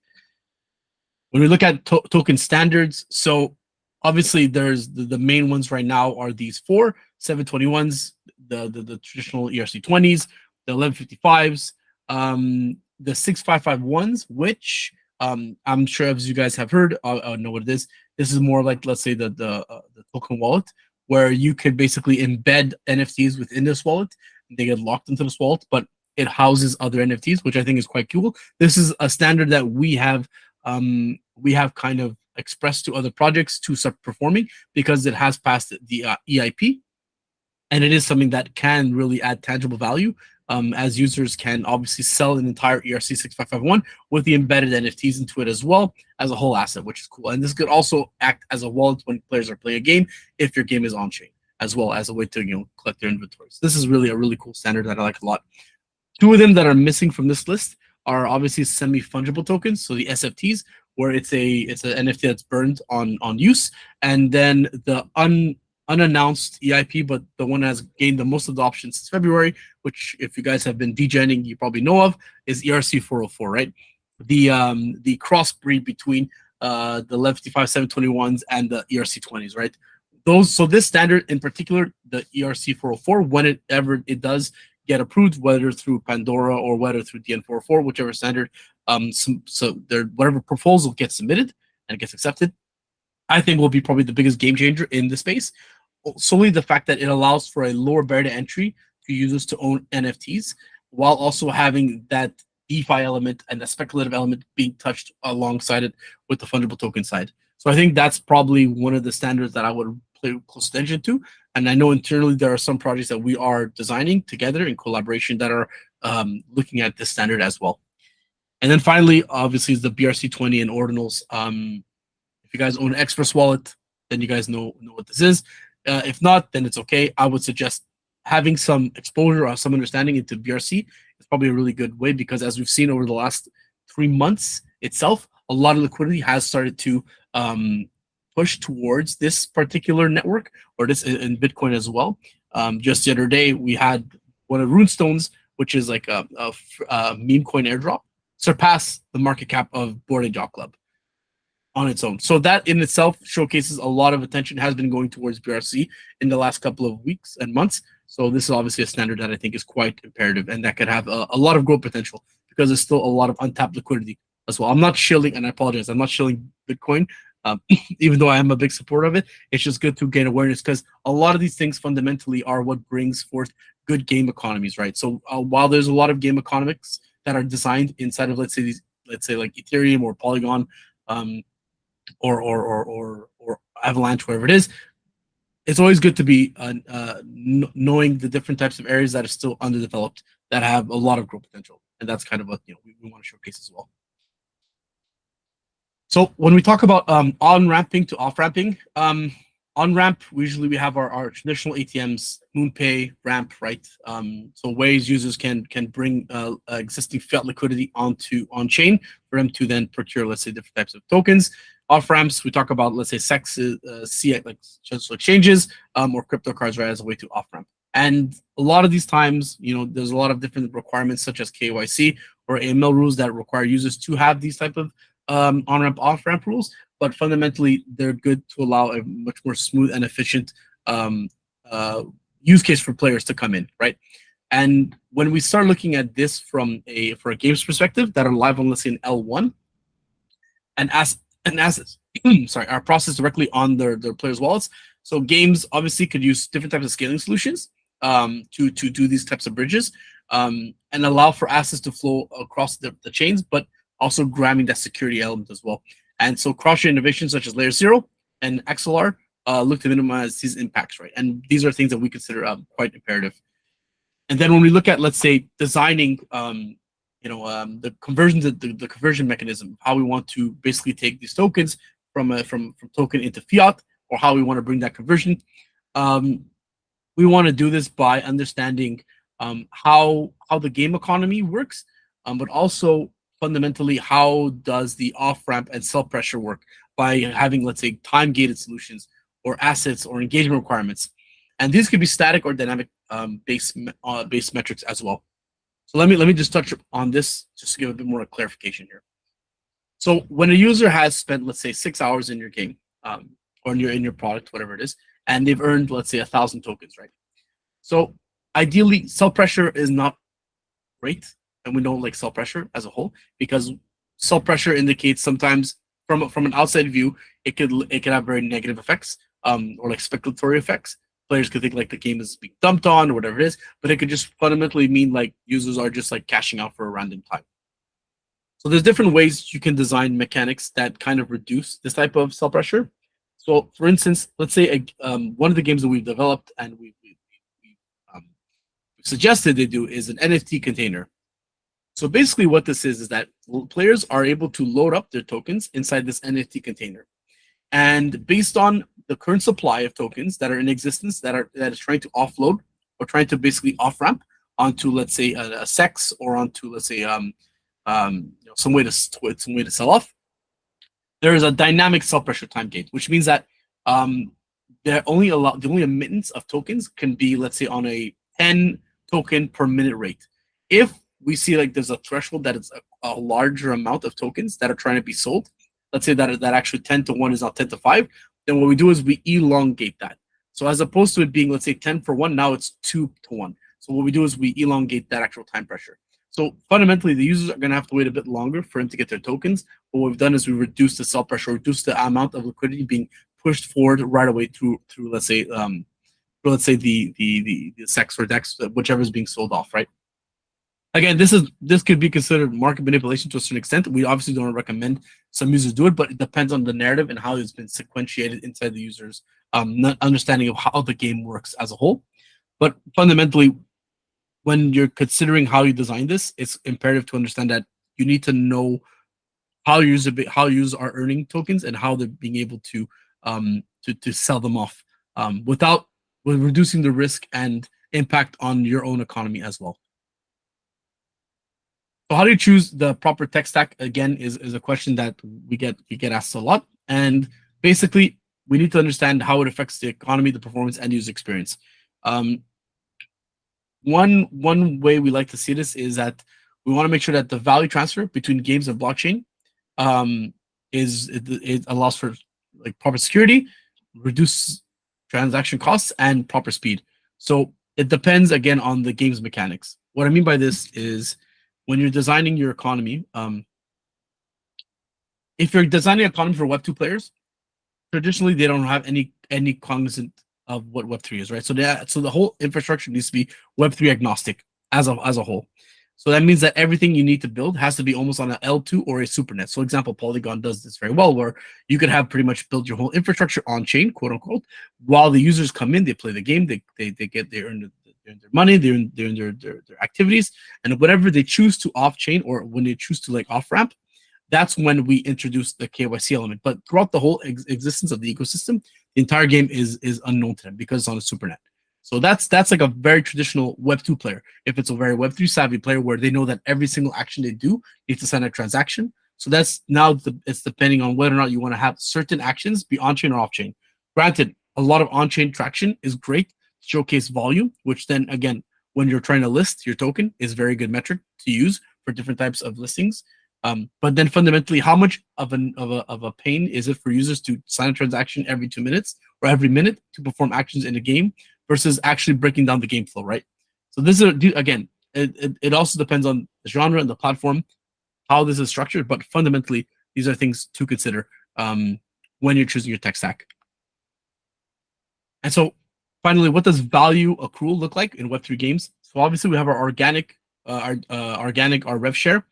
When we look at token standards, so obviously there's the main ones right now are these 721s, the traditional ERC20s, the 1155s, the 6551s, which I'm sure as you guys have heard, know what it is. This is more like, let's say, the token wallet, where you could basically embed NFTs within this wallet. They get locked into this wallet, but it houses other NFTs, which I think is quite cool. This is a standard that we have kind of expressed to other projects to start performing because it has passed the EIP, and it is something that can really add tangible value, as users can obviously sell an entire ERC 6551 with the embedded NFTs into it as well as a whole asset, which is cool. And this could also act as a wallet when players are playing a game if your game is on chain, as well as a way to collect their inventories. This is really a really cool standard that I like a lot. Two of them that are missing from this list are obviously semi-fungible tokens, so the SFTs, where it's an NFT that's burned on use, and then the unannounced EIP, but the one that has gained the most adoption since February, which if you guys have been degenning, you probably know of, is ERC 404, right? The crossbreed between the 1155 721s and the ERC 20s, right? So this standard in particular, the ERC 404, whenever it does get approved, whether through Pandora or whether through DN 404, whichever standard, whatever proposal gets submitted and gets accepted, I think will be probably the biggest game changer in the space. Solely the fact that it allows for a lower barrier to entry for users to own NFTs, while also having that DeFi element and the speculative element being touched alongside it with the fungible token side. So I think that's probably one of the standards that I would pay close attention to. And I know internally there are some projects that we are designing together in collaboration that are looking at this standard as well. And then finally, obviously, is the BRC20 and ordinals. If you guys own an Express wallet, then you guys know what this is. If not, then it's okay. I would suggest having some exposure or some understanding into BRC is probably a really good way, because as we've seen over the last 3 months itself, a lot of liquidity has started to push towards this particular network, or this in Bitcoin as well. Just the other day, we had one of Runestones, which is like a meme coin airdrop, surpass the market cap of Bored Ape Yacht Club on its own. So that in itself showcases a lot of attention has been going towards BRC in the last couple of weeks and months. So this is obviously a standard that I think is quite imperative, and that could have a lot of growth potential, because there's still a lot of untapped liquidity as well. I'm not shilling, and I apologize, I'm not shilling Bitcoin Even though I am a big supporter of it, it's just good to gain awareness because a lot of these things fundamentally are what brings forth good game economies, right? So while there's a lot of game economics that are designed inside of, let's say like Ethereum or Polygon, or Avalanche, whatever it is, it's always good to be knowing the different types of areas that are still underdeveloped that have a lot of growth potential, and that's kind of what we want to showcase as well. So when we talk about on-ramping to off-ramping, on-ramp, usually we have our traditional ATMs, MoonPay, Ramp, right? So ways users can bring existing fiat liquidity on-chain for them to then procure, let's say, different types of tokens. Off-ramps, we talk about, let's say, CX, like social exchanges, or crypto cards, right, as a way to off-ramp. And a lot of these times, there's a lot of different requirements such as KYC or AML rules that require users to have these type of on-ramp, off-ramp rules, but fundamentally they're good to allow a much more smooth and efficient use case for players to come in, right? And when we start looking at this for a games perspective that are live on, let's say, an L1, and assets, sorry, are processed directly on their players' wallets. So games obviously could use different types of scaling solutions to do these types of bridges and allow for assets to flow across the chains, but also grabbing that security element as well. And so cross-chain innovations such as Layer 0 and XLR look to minimize these impacts, right? And these are things that we consider quite imperative. And then when we look at, let's say, designing, the conversion mechanism, how we want to basically take these tokens from token into fiat, or how we want to bring that conversion, we want to do this by understanding how the game economy works, but also fundamentally how does the off-ramp and self-pressure work by having, let's say, time-gated solutions or assets or engagement requirements. And these could be static or dynamic based metrics as well. So let me just touch on this just to give a bit more clarification here. So when a user has spent, let's say, 6 hours in your game, or in your product, whatever it is, and they've earned, let's say, 1,000 tokens, right? So ideally, self-pressure is not great, and we don't like self-pressure as a whole, because self-pressure indicates sometimes from an outside view, it could have very negative effects, or like speculatory effects. Players could think like the game is being dumped on or whatever it is, but it could just fundamentally mean like users are just like cashing out for a random time. So there's different ways you can design mechanics that kind of reduce this type of self-pressure. So for instance, let's say one of the games that we've developed and we suggested they do is an NFT container. So basically what this is that players are able to load up their tokens inside this NFT container. And based on the current supply of tokens that are in existence that is trying to offload or trying to basically off-ramp onto, let's say, a SEX or onto, let's say, some way to sell off, there is a dynamic self-pressure time gate, which means that the only emittance of tokens can be, let's say, on a 10 token per minute rate. If we see like there's a threshold that is a larger amount of tokens that are trying to be sold, let's say that actually 10 to 1 is now 10 to 5, then what we do is we elongate that. So as opposed to it being, let's say, 10 for 1, now it's 2 to 1. So what we do is we elongate that actual time pressure. So fundamentally, the users are going to have to wait a bit longer for them to get their tokens. But what we've done is we reduce the self-pressure, reduce the amount of liquidity being pushed forward right away through let's say, the SEX or DEX, whichever is being sold off, right? Again, this could be considered market manipulation to a certain extent. We obviously don't recommend some users do it, but it depends on the narrative and how it's been sequentiated inside the user's understanding of how the game works as a whole. But fundamentally, when you're considering how you design this, it's imperative to understand that you need to know how users are earning tokens and how they're being able to sell them off with reducing the risk and impact on your own economy as well. So how do you choose the proper tech stack? Again, is a question that we get asked a lot. And basically, we need to understand how it affects the economy, the performance, and user experience. One way we like to see this is that we want to make sure that the value transfer between games and blockchain it allows for like proper security, reduce transaction costs, and proper speed. So it depends again on the game's mechanics. What I mean by this is when you're designing your economy, if you're designing an economy for Web2 players, traditionally they don't have any cognizant of what Web3 is, right? So the whole infrastructure needs to be Web3 agnostic as a whole. So that means that everything you need to build has to be almost on an L2 or a supernet. So example, Polygon does this very well, where you could have pretty much built your whole infrastructure on chain, quote unquote, while the users come in, they play the game, they earn their money, they earn their activities, and whatever they choose to off chain or when they choose to like off ramp, that's when we introduce the KYC element. But throughout the whole existence of the ecosystem, the entire game is unknown to them because it's on a supernet. So that's like a very traditional Web2 player. If it's a very Web3 savvy player where they know that every single action they do needs to send a transaction. So that's now it's depending on whether or not you want to have certain actions be on-chain or off-chain. Granted, a lot of on-chain traction is great to showcase volume, which then again, when you're trying to list your token is very good metric to use for different types of listings. But then fundamentally, how much of a pain is it for users to sign a transaction every 2 minutes or every minute to perform actions in a game versus actually breaking down the game flow, right? So this is, again, it also depends on the genre and the platform, how this is structured, but fundamentally, these are things to consider when you're choosing your tech stack. And so finally, what does value accrual look like in Web3 games? So obviously we have our organic, our rev share,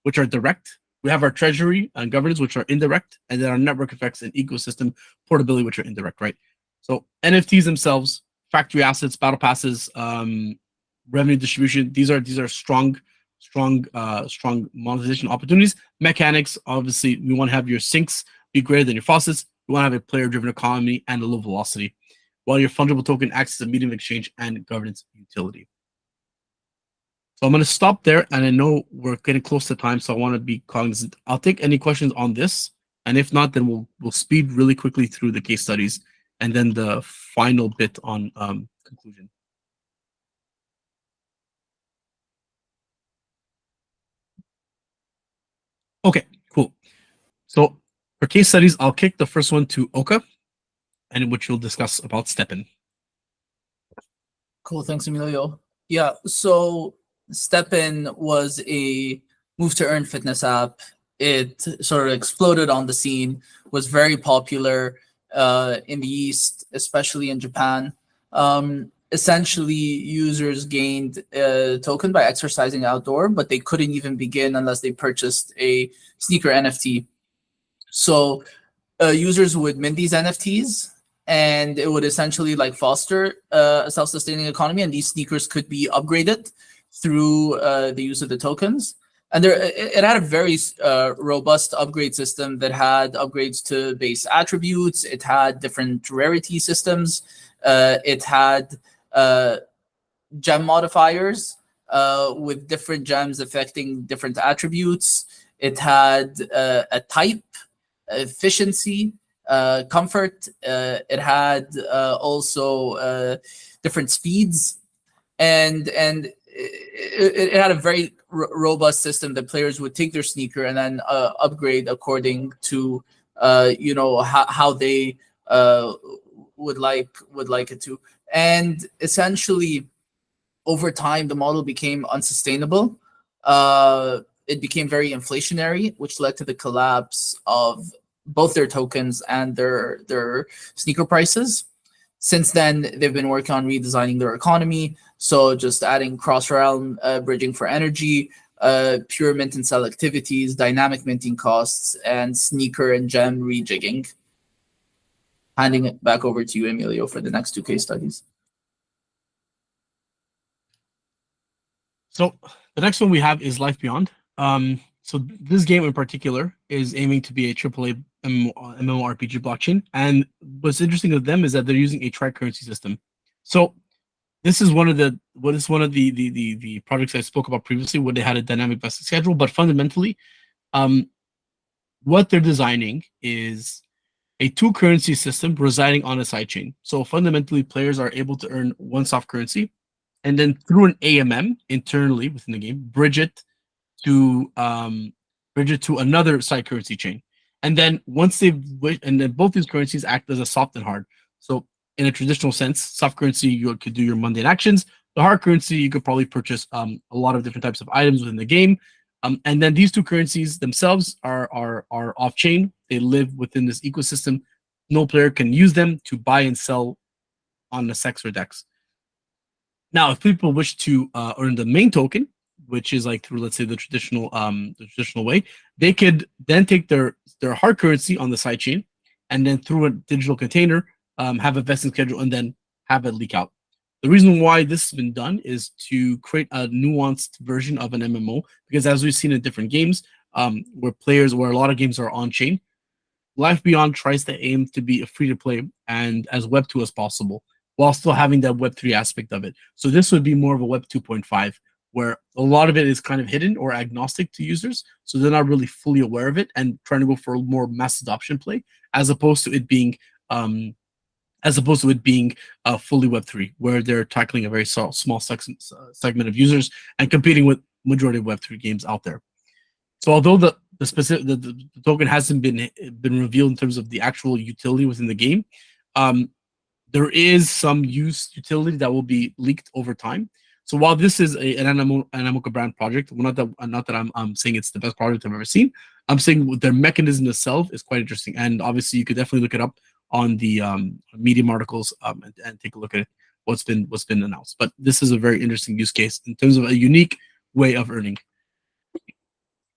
which are direct. We have our treasury and governance, which are indirect, and then our network effects and ecosystem portability, which are indirect, right? So NFTs themselves, factory assets, battle passes, revenue distribution. These are strong monetization opportunities. Mechanics, obviously, we want to have your sinks be greater than your faucets. We want to have a player-driven economy and a low velocity, while your fungible token acts as a medium of exchange and governance utility. So I'm going to stop there, and I know we're getting close to time, so I want to be cognizant. I'll take any questions on this, and if not, then we'll speed really quickly through the case studies, and then the final bit on conclusion. Okay, cool. So for case studies, I'll kick the first one to Oka, and in which you'll discuss about STEPN. Cool, thanks, Emilio. Yeah, so STEPN was a move-to-earn fitness app. It sort of exploded on the scene, was very popular in the East, especially in Japan. Essentially, users gained a token by exercising outdoor, but they couldn't even begin unless they purchased a sneaker NFT. So users would mint these NFTs, and it would essentially like foster a self-sustaining economy, and these sneakers could be upgraded through the use of the tokens. And it had a very robust upgrade system that had upgrades to base attributes. It had different rarity systems. It had gem modifiers with different gems affecting different attributes. It had a type, efficiency, comfort. It had also different speeds, and it had a very robust system that players would take their sneaker and then upgrade according to how they would like it to. And essentially, over time, the model became unsustainable. It became very inflationary, which led to the collapse of both their tokens and their sneaker prices. Since then, they've been working on redesigning their economy. So just adding cross-realm bridging for energy, pure mint and sell activities, dynamic minting costs, and sneaker and gem rejigging. Handing it back over to you, Emilio, for the next two case studies. So the next one we have is Life Beyond. So this game in particular is aiming to be a AAA MMORPG blockchain. And what's interesting with them is that they're using a tri-currency system. So this is one of the projects I spoke about previously, where they had a dynamic vesting schedule. But fundamentally, what they're designing is a two-currency system residing on a sidechain. So fundamentally, players are able to earn one soft currency, and then through an AMM internally within the game, bridge it to another side currency chain. And then once then both these currencies act as a soft and hard. So in a traditional sense, soft currency, you could do your mundane actions. The hard currency, you could probably purchase a lot of different types of items within the game. And then these two currencies themselves are off-chain. They live within this ecosystem, no player can use them to buy and sell on the SEX or DEX. Now, if people wish to earn the main token, which is like through, let's say, the traditional way, they could then take their hard currency on the sidechain, and then through a digital container, have a vesting schedule, and then have it leak out. The reason why this has been done is to create a nuanced version of an MMO, because as we've seen in different games, where a lot of games are on chain, Life Beyond tries to aim to be a free to play and as Web2 as possible, while still having that Web3 aspect of it. So this would be more of a Web 2.5, where a lot of it is kind of hidden or agnostic to users, so they're not really fully aware of it and trying to go for a more mass adoption play, as opposed to it being fully Web3, where they're tackling a very small segment of users and competing with majority of Web3 games out there. So although the token hasn't been revealed in terms of the actual utility within the game, there is some utility that will be leaked over time. So while this is an Animoca brand project, not that I'm saying it's the best project I've ever seen, I'm saying their mechanism itself is quite interesting, and obviously you could definitely look it up on the Medium articles and take a look at it, what's been announced. But this is a very interesting use case in terms of a unique way of earning.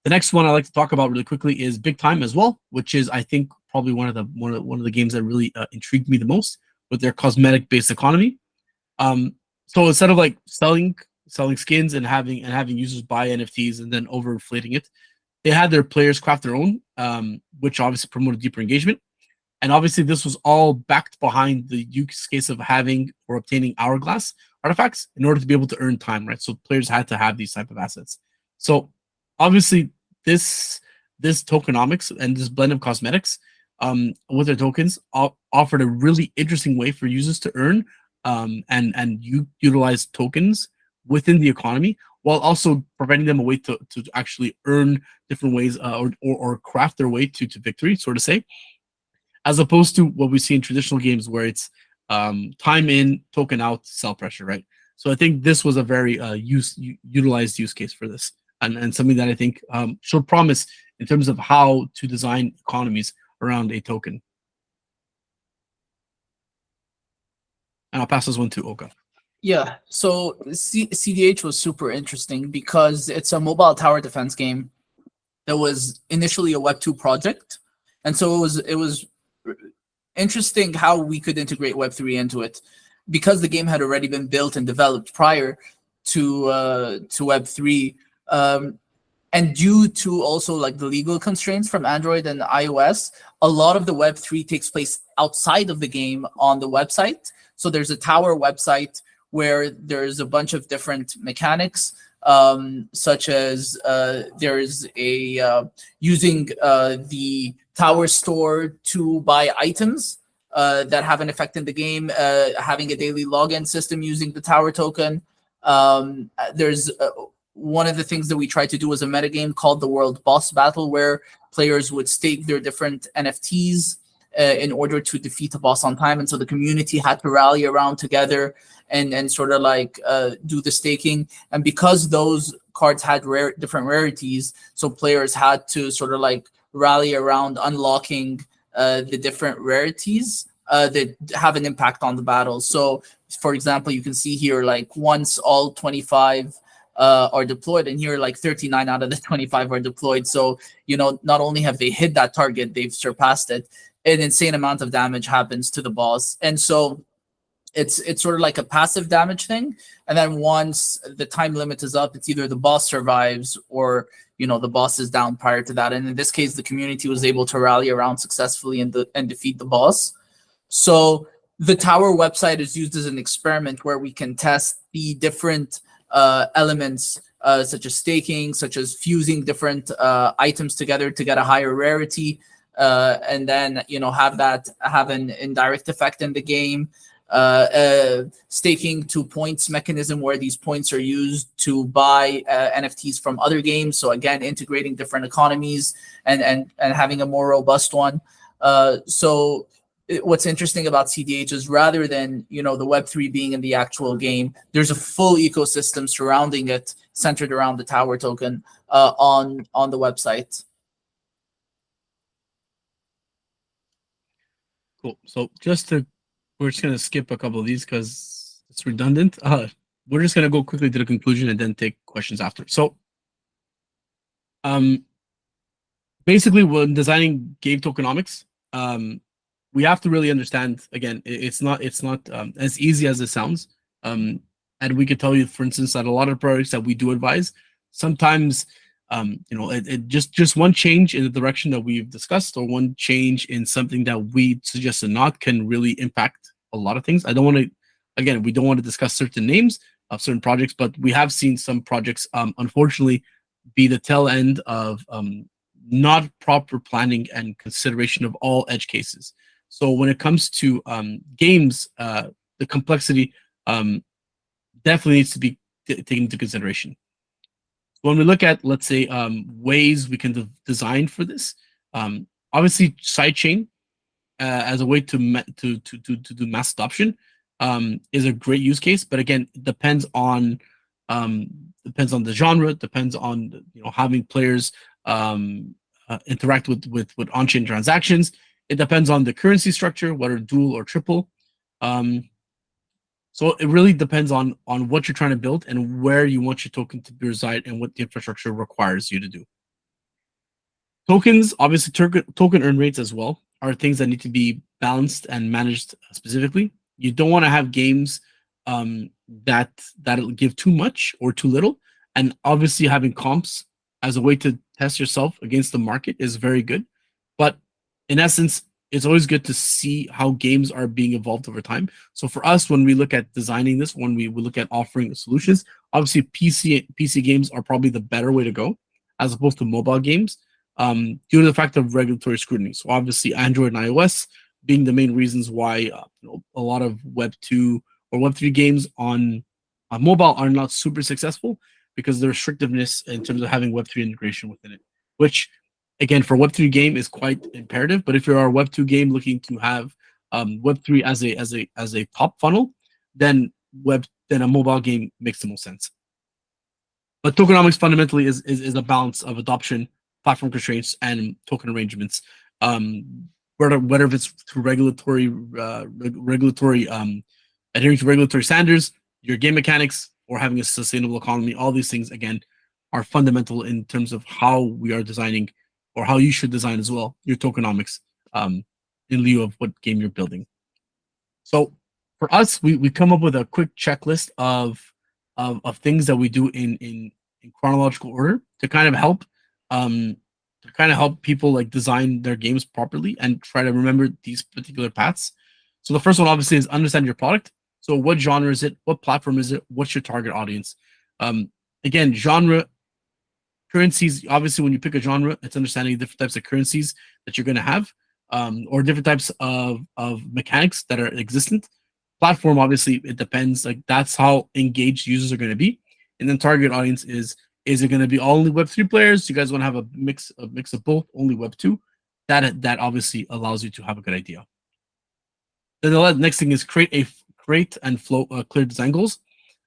The next one I like to talk about really quickly is Big Time as well, which is, I think, probably one of the games that really intrigued me the most with their cosmetic-based economy. So instead of like selling skins and having users buy NFTs and then overinflating it, they had their players craft their own, which obviously promoted deeper engagement. And obviously, this was all backed behind the use case of having or obtaining hourglass artifacts in order to be able to earn time, right? So players had to have these type of assets. So obviously, this tokenomics and this blend of cosmetics with their tokens offered a really interesting way for users to earn and utilize tokens within the economy, while also providing them a way to actually earn different ways or craft their way to victory, so to say, as opposed to what we see in traditional games where it's time in, token out, sell pressure, right? So I think this was a very utilized use case for this, and something that I think showed promise in terms of how to design economies around a token. And I'll pass this one to Oka. Yeah, so CDH was super interesting because it's a mobile tower defense game that was initially a Web2 project, and so it was interesting how we could integrate Web3 into it, because the game had already been built and developed prior to Web3, and due to also like the legal constraints from Android and iOS, a lot of the Web3 takes place outside of the game on the website. So there's a tower website where there's a bunch of different mechanics, such as there's a using the tower store to buy items that have an effect in the game, having a daily login system using the tower token. There's one of the things that we tried to do was a metagame called the World Boss Battle, where players would stake their different NFTs in order to defeat a boss on time. And so the community had to rally around together and sort of like do the staking. And because those cards had different rarities, so players had to sort of like rally around unlocking the different rarities that have an impact on the battle. So for example, you can see here, like once all 25 are deployed, and here like 39 out of the 25 are deployed. So, you know, not only have they hit that target, they've surpassed it. An insane amount of damage happens to the boss. And so it's sort of like a passive damage thing. And then once the time limit is up, it's either the boss survives or, you know, the boss is down prior to that. And in this case, the community was able to rally around successfully and defeat the boss. So the tower website is used as an experiment where we can test the different elements, such as staking, such as fusing different items together to get a higher rarity, and then, you know, have an indirect effect in the game. Staking to points mechanism, where these points are used to buy NFTs from other games. So again, integrating different economies and having a more robust one. What's interesting about CDH is, rather than, you know, the Web3 being in the actual game, there's a full ecosystem surrounding it, centered around the tower token on the website. Cool. So we're just gonna skip a couple of these because it's redundant. We're just gonna go quickly to the conclusion and then take questions after. So, basically, when designing game tokenomics, we have to really understand. Again, it's not as easy as it sounds. And we could tell you, for instance, that a lot of projects that we do advise, sometimes, it just one change in the direction that we've discussed, or one change in something that we suggested not, can really impact a lot of things. I don't want to, again, we don't want to discuss certain names of certain projects, but we have seen some projects, unfortunately, be the tail end of not proper planning and consideration of all edge cases. So when it comes to games, the complexity definitely needs to be taken into consideration. When we look at, let's say, ways we can design for this, obviously sidechain as a way to do mass adoption is a great use case, but again, it depends on the genre, depends on having players interact with on-chain transactions. It depends on the currency structure, whether dual or triple. So it really depends on what you're trying to build and where you want your token to reside and what the infrastructure requires you to do. Tokens, obviously, token earn rates as well are things that need to be balanced and managed specifically. You don't want to have games that'll give too much or too little. And obviously, having comps as a way to test yourself against the market is very good. But in essence, it's always good to see how games are being evolved over time. So for us, when we look at designing this, when we look at offering solutions, obviously PC games are probably the better way to go, as opposed to mobile games, due to the fact of regulatory scrutiny. So obviously, Android and iOS being the main reasons why a lot of Web2 or Web3 games on mobile are not super successful, because the restrictiveness in terms of having Web3 integration within it, which again, for Web3 game is quite imperative. But if you're a Web2 game looking to have Web3 as a top funnel, then a mobile game makes the most sense. But tokenomics fundamentally is a balance of adoption, platform constraints, and token arrangements. Whether it's through regulatory adhering to regulatory standards, your game mechanics, or having a sustainable economy, all these things again are fundamental in terms of how we are designing, or how you should design as well, your tokenomics in lieu of what game you're building. So for us, we come up with a quick checklist of things that we do in chronological order to kind of help people like design their games properly and try to remember these particular paths. So the first one obviously is understand your product. So what genre is it? What platform is it? What's your target audience? Again, genre, currencies. Obviously, when you pick a genre, it's understanding different types of currencies that you're going to have, or different types of mechanics that are existent. Platform, obviously, it depends. Like, that's how engaged users are going to be. And then target audience is it going to be only Web3 players? You guys want to have a mix of both, only Web2? That obviously allows you to have a good idea. Then the next thing is create and flow clear design goals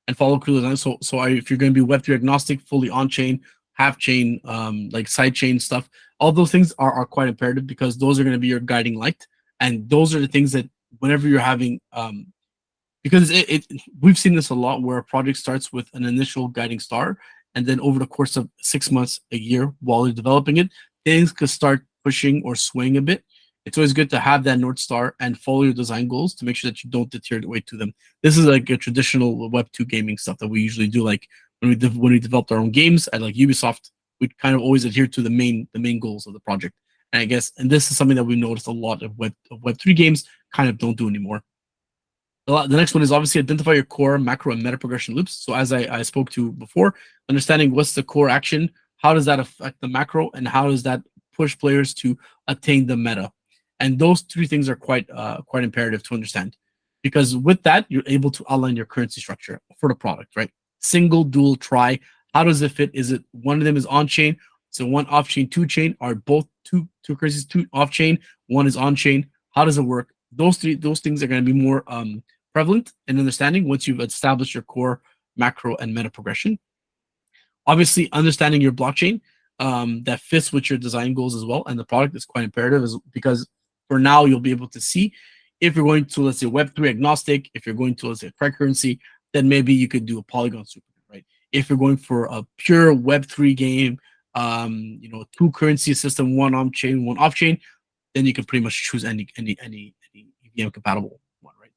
and follow clear design. So if you're going to be Web3 agnostic, fully on-chain, half-chain, like sidechain stuff, all those things are quite imperative, because those are going to be your guiding light. And those are the things that whenever you're having, because we've seen this a lot, where a project starts with an initial guiding star, and then over the course of 6 months, a year, while you're developing it, things could start pushing or swaying a bit. It's always good to have that North Star and follow your design goals to make sure that you don't deteriorate to them. This is like a traditional Web2 gaming stuff that we usually do. Like when we developed our own games at like Ubisoft, we kind of always adhere to the main goals of the project. And I guess, and this is something that we've noticed a lot of Web3 games kind of don't do anymore. The next one is obviously identify your core, macro, and meta progression loops. So as I spoke to before, understanding what's the core action, how does that affect the macro, and how does that push players to attain the meta. And those three things are quite imperative to understand, because with that, you're able to outline your currency structure for the product, right? Single, dual, tri. How does it fit? Is it one of them is on-chain? So one off-chain, two-chain? Are both two currencies, two off-chain? One is on-chain? How does it work? Those things are going to be more prevalent in understanding once you've established your core, macro, and meta progression. Obviously, understanding your blockchain that fits with your design goals as well, and the product is quite imperative, because for now, you'll be able to see. If you're going to, let's say, Web3 agnostic, if you're going to, let's say, cryptocurrency, then maybe you could do a Polygon supergrid, right? If you're going for a pure Web3 game, two currency system, one on chain, one off chain, then you can pretty much choose any EVM compatible one, right?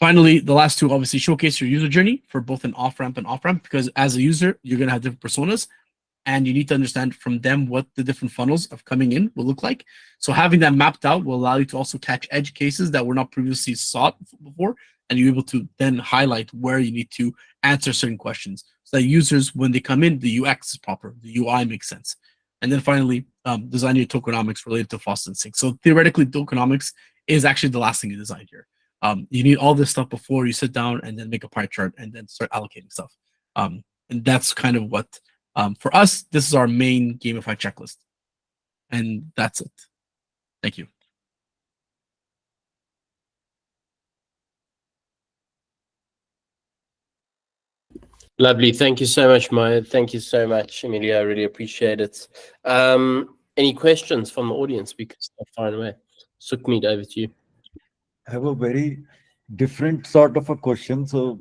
Finally, the last two obviously showcase your user journey for both an off-ramp and off-ramp, because as a user, you're going to have different personas, and you need to understand from them what the different funnels of coming in will look like. So having that mapped out will allow you to also catch edge cases that were not previously sought before, and you're able to then highlight where you need to answer certain questions. So that users, when they come in, the UX is proper, the UI makes sense. And then finally, design your tokenomics related to faucet and sink. So theoretically, tokenomics is actually the last thing you design here. You need all this stuff before you sit down and then make a pie chart and then start allocating stuff. And that's kind of what, for us, this is our main gamified checklist. And that's it. Thank you. Lovely. Thank you so much, Mo. Thank you so much, Emilio. I really appreciate it. Any questions from the audience? We can start firing away. Sukhmeet, over to you. I have a very different sort of a question. So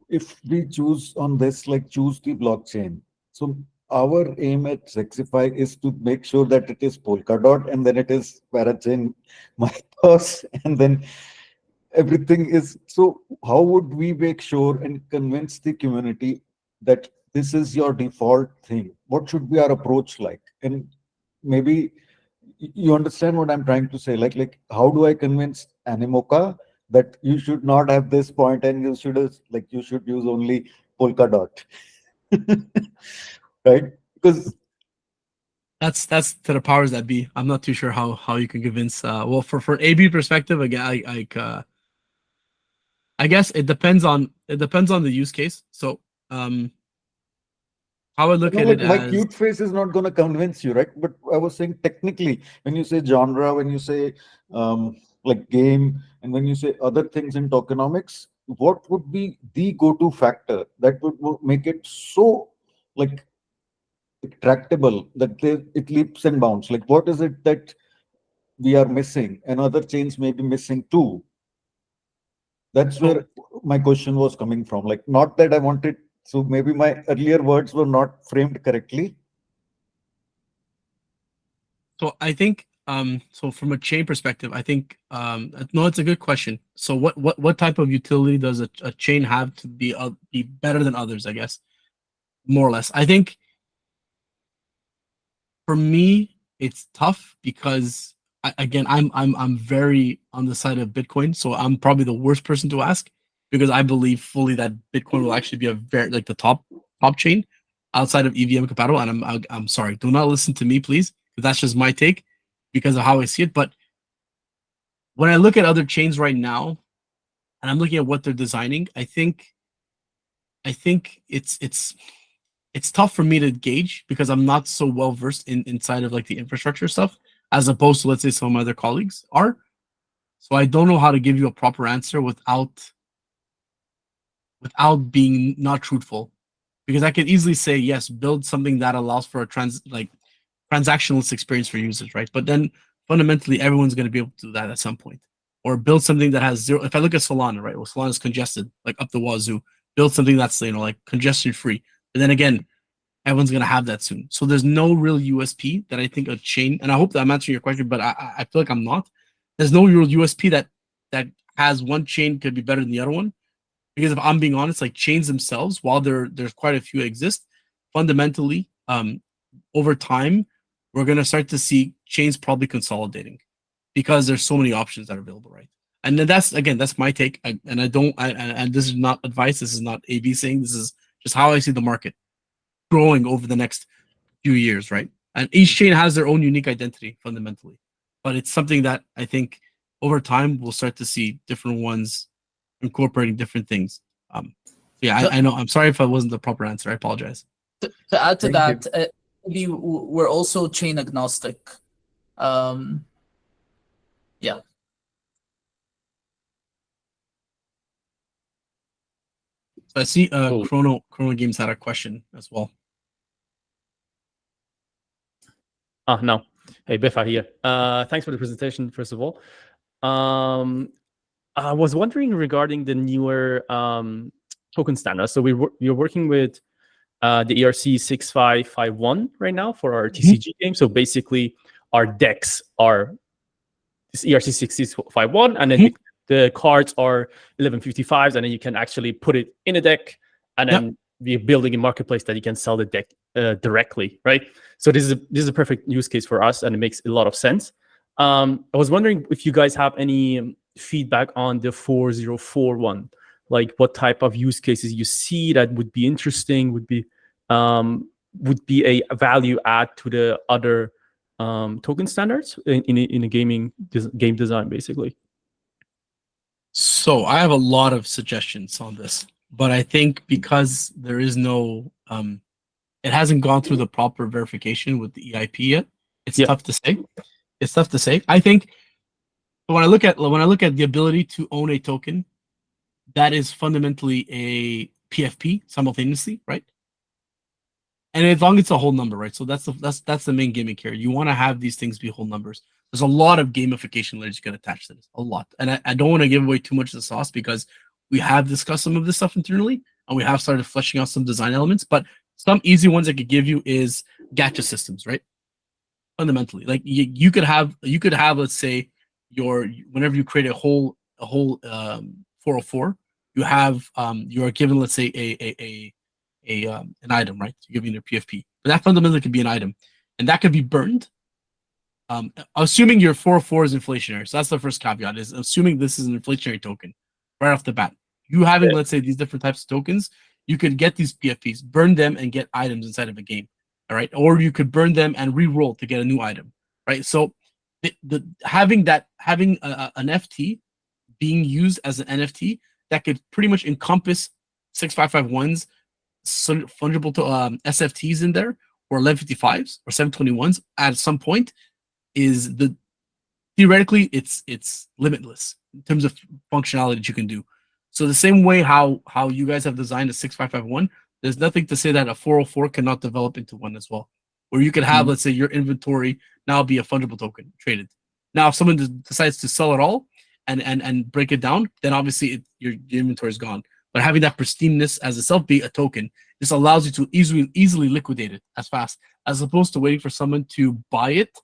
if we choose on this, like choose the blockchain. So our aim at Sexify is to make sure that it is Polkadot, and then it is Parachain Mythos, and then everything is. So how would we make sure and convince the community that this is your default thing? What should be our approach like? And maybe you understand what I'm trying to say. Like how do I convince Animoca that you should not have this point and you should use only Polkadot, right? Because that's to the powers that be. I'm not too sure how you can convince. Well, for an AB perspective, again, I guess it depends on the use case. So how I look at it my as cute face is not going to convince you, right? But I was saying technically, when you say genre, when you say like game, and when you say other things in tokenomics, what would be the go-to factor that would make it so like tractable that it leaps and bounds? Like what is it that we are missing and other chains may be missing too? That's where my question was coming from. Like, not that I wanted, so maybe my earlier words were not framed correctly. So I think so from a chain perspective, I think no, it's a good question. So what type of utility does a chain have to be better than others, I guess, more or less. I think for me it's tough because I'm very on the side of Bitcoin, so I'm probably the worst person to ask because I believe fully that Bitcoin will actually be a very like the top chain outside of EVM compatible. And I'm sorry, do not listen to me, please. That's just my take because of how I see it. But when I look at other chains right now, and I'm looking at what they're designing, I think it's tough for me to gauge because I'm not so well versed inside of like the infrastructure stuff as opposed to let's say some other colleagues are. So I don't know how to give you a proper answer without being not truthful, because I could easily say yes, build something that allows for a transactionless experience for users, right? But then fundamentally, everyone's going to be able to do that at some point. Or build something that has zero. If I look at Solana, right? Well, Solana is congested, like up the wazoo. Build something that's like congestion free. But then again, everyone's going to have that soon. So there's no real USP that I think a chain, and I hope that I'm answering your question, but I feel like I'm not. There's no real USP that has one chain could be better than the other one. Because if I'm being honest, like chains themselves, while there's quite a few exist, fundamentally, over time, we're gonna start to see chains probably consolidating because there's so many options that are available, right? And then that's my take, and this is not advice. This is not AB saying. This is just how I see the market growing over the next few years, right? And each chain has their own unique identity fundamentally, but it's something that I think over time we'll start to see different ones incorporating different things. Yeah, I know. I'm sorry if I wasn't the proper answer. I apologize. To add to Thank that, we're also chain agnostic. Yeah. So I see Cool. Chrono Games had a question as well. No. Hey, Bifa here. Thanks for the presentation, first of all. I was wondering regarding the newer token standards. So we're working with the ERC 6551 right now for our TCG game. So basically, our decks are this ERC 6551, and then the cards are 1155s, and then you can actually put it in a deck, and then we're building a marketplace that you can sell the deck directly, right? So this is a perfect use case for us, and it makes a lot of sense. I was wondering if you guys have any feedback on the 4041, like what type of use cases you see that would be interesting, would be a value add to the other token standards in a game design, basically. So I have a lot of suggestions on this, but I think because there is no, it hasn't gone through the proper verification with the EIP yet. It's tough to say. It's tough to say. I think when I look at the ability to own a token, that is fundamentally a PFP simultaneously, right? And as long as it's a whole number, right? So that's the main gimmick here. You want to have these things be whole numbers. There's a lot of gamification layers you can attach to this, a lot. And I don't want to give away too much of the sauce because we have discussed some of this stuff internally and we have started fleshing out some design elements. But some easy ones I could give you is gacha systems, right? Fundamentally, like you could have, let's say, whenever you create a whole 404, you have you are given, let's say, an item, right? You're giving your PFP, but that fundamentally could be an item, and that could be burned. Assuming your 404 is inflationary, so that's the first caveat. Is assuming this is an inflationary token right off the bat. You having, let's say, these different types of tokens, you could get these PFPs, burn them, and get items inside of a game. All right, or you could burn them and re-roll to get a new item, right? So having an FT being used as an NFT that could pretty much encompass 6551's fungible to SFTs in there, or 1155s or 721s at some point, is theoretically it's limitless in terms of functionality that you can do. So the same way how you guys have designed a 6551, there's nothing to say that a 404 cannot develop into one as well, where you could have, let's say, your inventory now be a fungible token traded. Now, if someone decides to sell it all and break it down, then obviously your inventory is gone. But having that pristineness as itself be a token just allows you to easily liquidate it as fast, as opposed to waiting for someone to buy it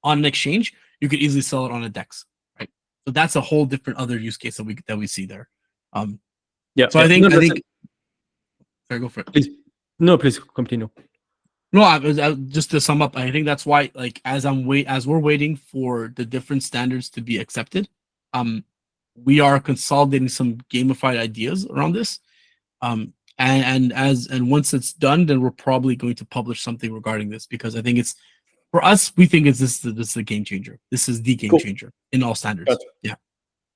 on an exchange. You could easily sell it on a DEX, right? So that's a whole different other use case that we see there. So I think sorry, go for it. Please continue. No, just to sum up, I think that's why, like, as we're waiting for the different standards to be accepted, we are consolidating some gamified ideas around this. And once it's done, then we're probably going to publish something regarding this, because I think it's, for us, we think this is a game changer. This is the game changer in all standards. Gotcha.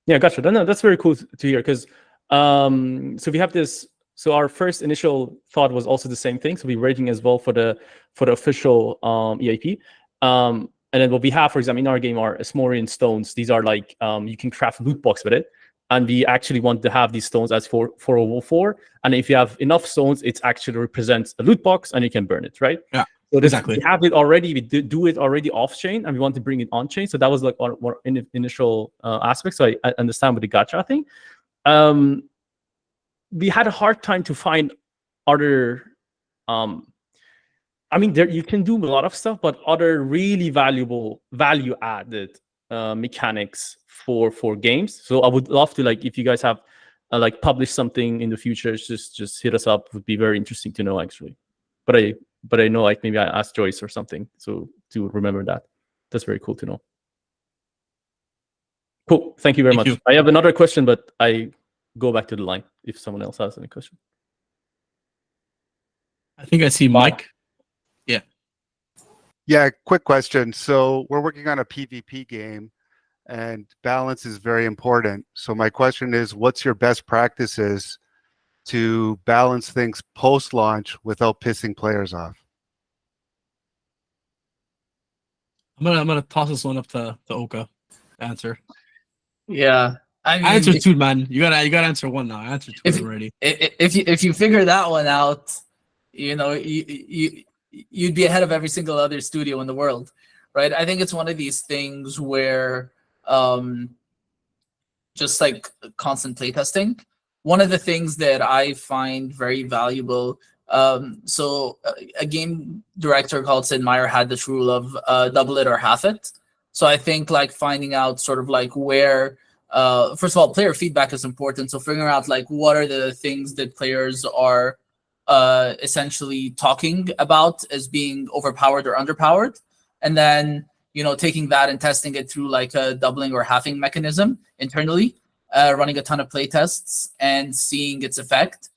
Yeah, gotcha. No, that's very cool to hear, because so we have this. So our first initial thought was also the same thing. So we're waiting as well for the official EIP. And then what we have, for example, in our game are Asmorian stones. These are like, you can craft loot box with it. And we actually want to have these stones as 4004. And if you have enough stones, it actually represents a loot box and you can burn it, right? Yeah, so exactly. We have it already. We do it already off chain, and we want to bring it on chain. So that was like our initial aspect. So I understand with the gacha thing. We had a hard time to find other, I mean, there you can do a lot of stuff, but other really valuable value-added mechanics for games. So I would love to, like, if you guys have like publish something in the future, just hit us up. Would be very interesting to know, actually. But I know, like, maybe I asked Joyce or something, so to remember that. That's very cool to know. Cool. Thank you very much. I have another question, but I go back to the line if someone else has any question. I think I see Mike. Yeah, quick question. So we're working on a PvP game, and balance is very important. So my question is, what's your best practices to balance things post-launch without pissing players off? I'm gonna toss this one up to Oka to answer. Yeah. I mean, answer two, man. You gotta answer one now. I answered two already. If you figure that one out, you know, you'd be ahead of every single other studio in the world, right? I think it's one of these things where just like constant playtesting. One of the things that I find very valuable, so a game director called Sid Meier had this rule of double it or half it. So I think like finding out sort of like where, first of all, player feedback is important. So figuring out like what are the things that players are essentially talking about as being overpowered or underpowered, and then taking that and testing it through like a doubling or halving mechanism internally, running a ton of play tests and seeing its effect.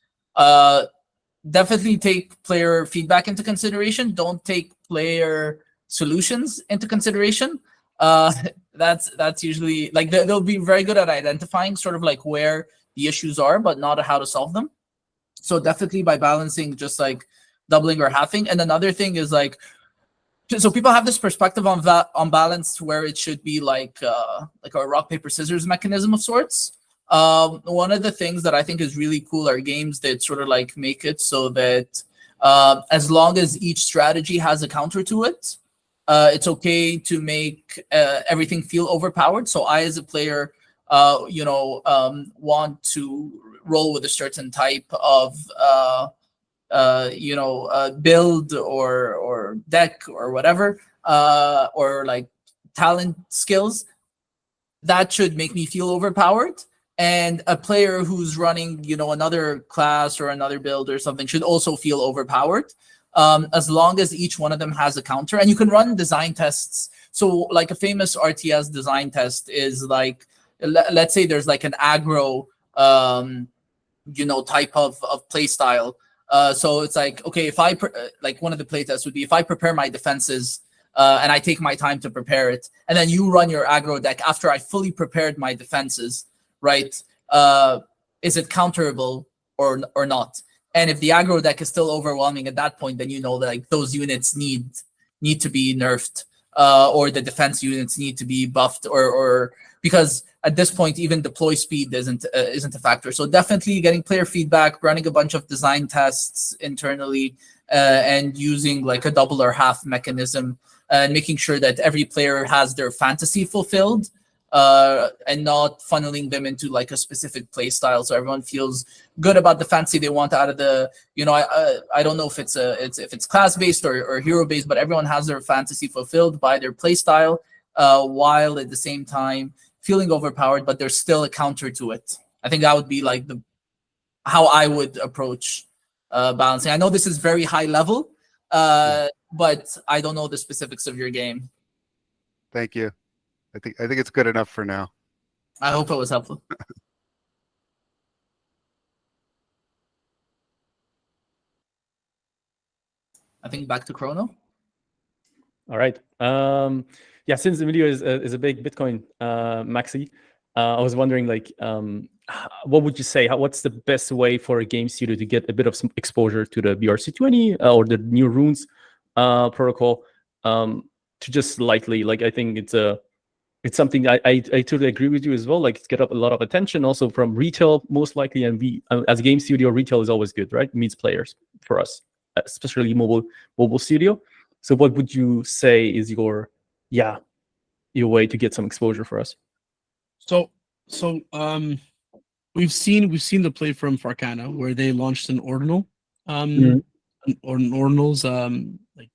Definitely take player feedback into consideration. Don't take player solutions into consideration. That's usually like they'll be very good at identifying sort of like where the issues are, but not how to solve them. So definitely by balancing just like doubling or halving. And another thing is like, so people have this perspective on that on balance where it should be like a rock paper scissors mechanism of sorts. One of the things that I think is really cool are games that sort of like make it so that as long as each strategy has a counter to it, it's okay to make everything feel overpowered. So I, as a player, want to roll with a certain type of build or deck or whatever, or like talent skills that should make me feel overpowered. And a player who's running, another class or another build or something should also feel overpowered, as long as each one of them has a counter. And you can run design tests. So like a famous RTS design test is like, let's say there's like an aggro, type of play style. So it's like, okay, if I like one of the playtests would be if I prepare my defenses and I take my time to prepare it, and then you run your aggro deck after I fully prepared my defenses, right? Is it counterable or not? And if the aggro deck is still overwhelming at that point, then that like those units need to be nerfed, or the defense units need to be buffed, or because at this point even deploy speed isn't a factor. So definitely getting player feedback, running a bunch of design tests internally, and using like a double or half mechanism, and making sure that every player has their fantasy fulfilled, and not funneling them into like a specific play style, so everyone feels good about the fantasy they want out of the. I don't know if it's class based or hero based, but everyone has their fantasy fulfilled by their play style, while at the same time feeling overpowered, but there's still a counter to it. I think that would be like how I would approach balancing. I know this is very high level, but I don't know the specifics of your game. Thank you. I think it's good enough for now. I hope it was helpful. I think back to Chrono. All right. Yeah, since Emilio is a big Bitcoin maxi, I was wondering, like, what would you say? What's the best way for a game studio to get a bit of some exposure to the BRC20 or the new runes protocol? To just lightly, like, I think it's something I totally agree with you as well. Like, it's get up a lot of attention also from retail, most likely, and we as a game studio, retail is always good, right? It means players for us, especially mobile studio. So what would you say is your way to get some exposure for us? So we've seen the play from Farcana where they launched an ordinal, or an ordinals like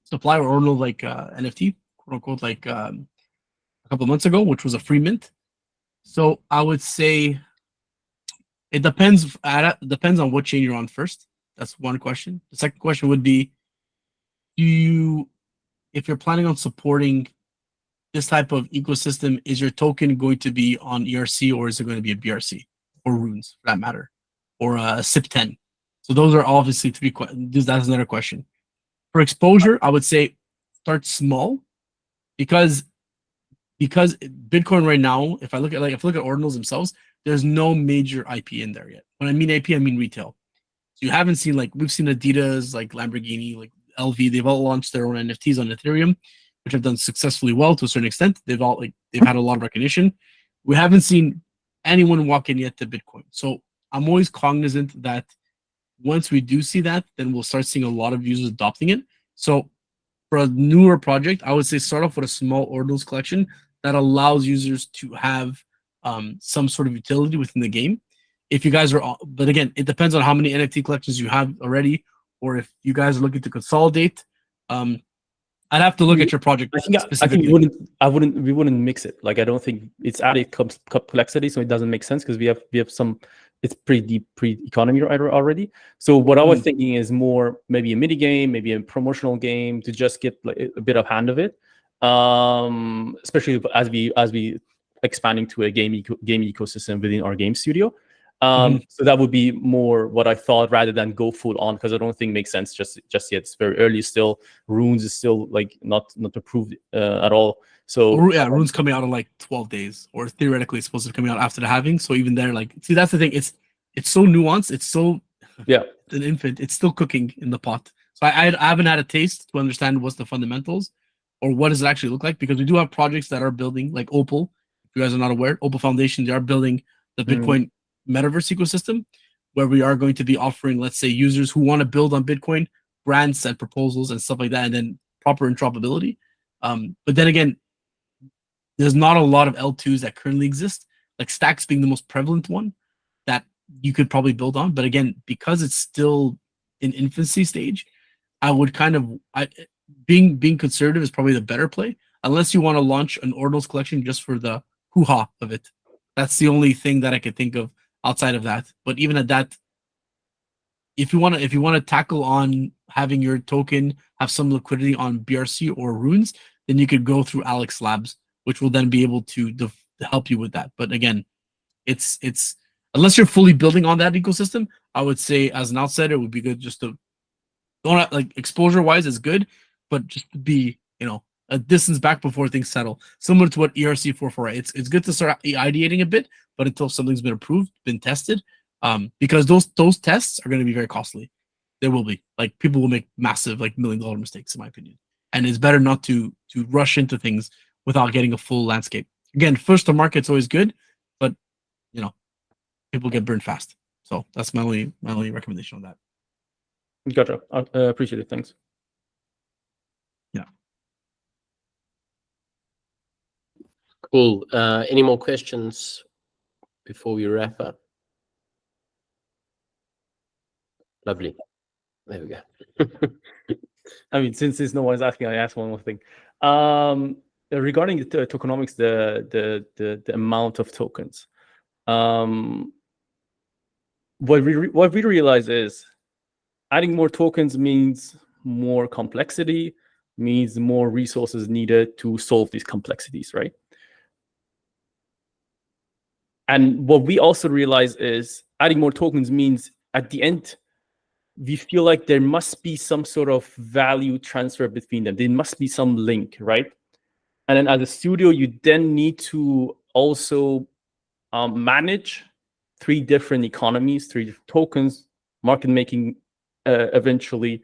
supply or ordinal like NFT, quote unquote, like a couple of months ago, which was a free mint. So I would say it depends on what chain you're on first. That's one question. The second question would be, if you're planning on supporting this type of ecosystem, is your token going to be on ERC, or is it going to be a BRC or runes for that matter, or a SIP10? So those are obviously three questions. That's another question. For exposure, I would say start small, because Bitcoin right now, if I look at ordinals themselves, there's no major IP in there yet. When I mean IP, I mean retail. So you haven't seen, like, we've seen Adidas, like Lamborghini, like LV, they've all launched their own NFTs on Ethereum, which have done successfully well to a certain extent. They've had a lot of recognition. We haven't seen anyone walk in yet to Bitcoin. So I'm always cognizant that once we do see that, then we'll start seeing a lot of users adopting it. So for a newer project, I would say start off with a small ordinals collection that allows users to have some sort of utility within the game. If you guys are, but again, it depends on how many NFT collections you have already, or if you guys are looking to consolidate. I'd have to look at your project specifically. We wouldn't mix it. Like, I don't think it's added complexity, so it doesn't make sense because we have some. It's pretty deep pre-economy already. So what I was thinking is more maybe a mini game, maybe a promotional game to just get like a bit of hand of it, especially as we expanding to a game ecosystem within our game studio. So that would be more what I thought rather than go full on, because I don't think it makes sense just yet. It's very early still. Runes is still like not approved at all. So yeah, Rune's coming out in like 12 days, or theoretically it's supposed to be coming out after the halving. So even there, like, see, that's the thing. It's so nuanced. It's so an infant. It's still cooking in the pot. So I haven't had a taste to understand what's the fundamentals or what does it actually look like, because we do have projects that are building, like Opal. If you guys are not aware, Opal Foundation, they are building the Bitcoin metaverse ecosystem, where we are going to be offering, let's say, users who want to build on Bitcoin grants and proposals and stuff like that, and then proper interoperability. But then again, there's not a lot of L2s that currently exist, like Stacks being the most prevalent one that you could probably build on. But again, because it's still in infancy stage, I would kind of being conservative is probably the better play, unless you want to launch an ordinals collection just for the hoo-ha of it. That's the only thing that I could think of outside of that. But even at that, if you want to tackle on having your token have some liquidity on BRC or Runes, then you could go through Alex Labs, which will then be able to help you with that. But again, it's unless you're fully building on that ecosystem, I would say as an outsider, it would be good just to don't like exposure wise is good, but just to be, a distance back before things settle. Similar to what ERC 448. It's good to start ideating a bit, but until something's been approved, been tested, because those tests are going to be very costly. There will be, like, people will make massive, like, $1 million mistakes, in my opinion. And it's better not to rush into things without getting a full landscape. Again, first to market's always good, but people get burned fast. So that's my only recommendation on that. Gotcha. I appreciate it. Thanks. Yeah. Cool. Any more questions before we wrap up? Lovely. There we go. I mean, since no one's asking, I ask one more thing. Regarding the tokenomics, the amount of tokens. What we realize is adding more tokens means more complexity, means more resources needed to solve these complexities, right? And what we also realize is adding more tokens means at the end, we feel like there must be some sort of value transfer between them. There must be some link, right? And then as a studio, you then need to also manage 3 different economies, 3 different tokens, market making, eventually,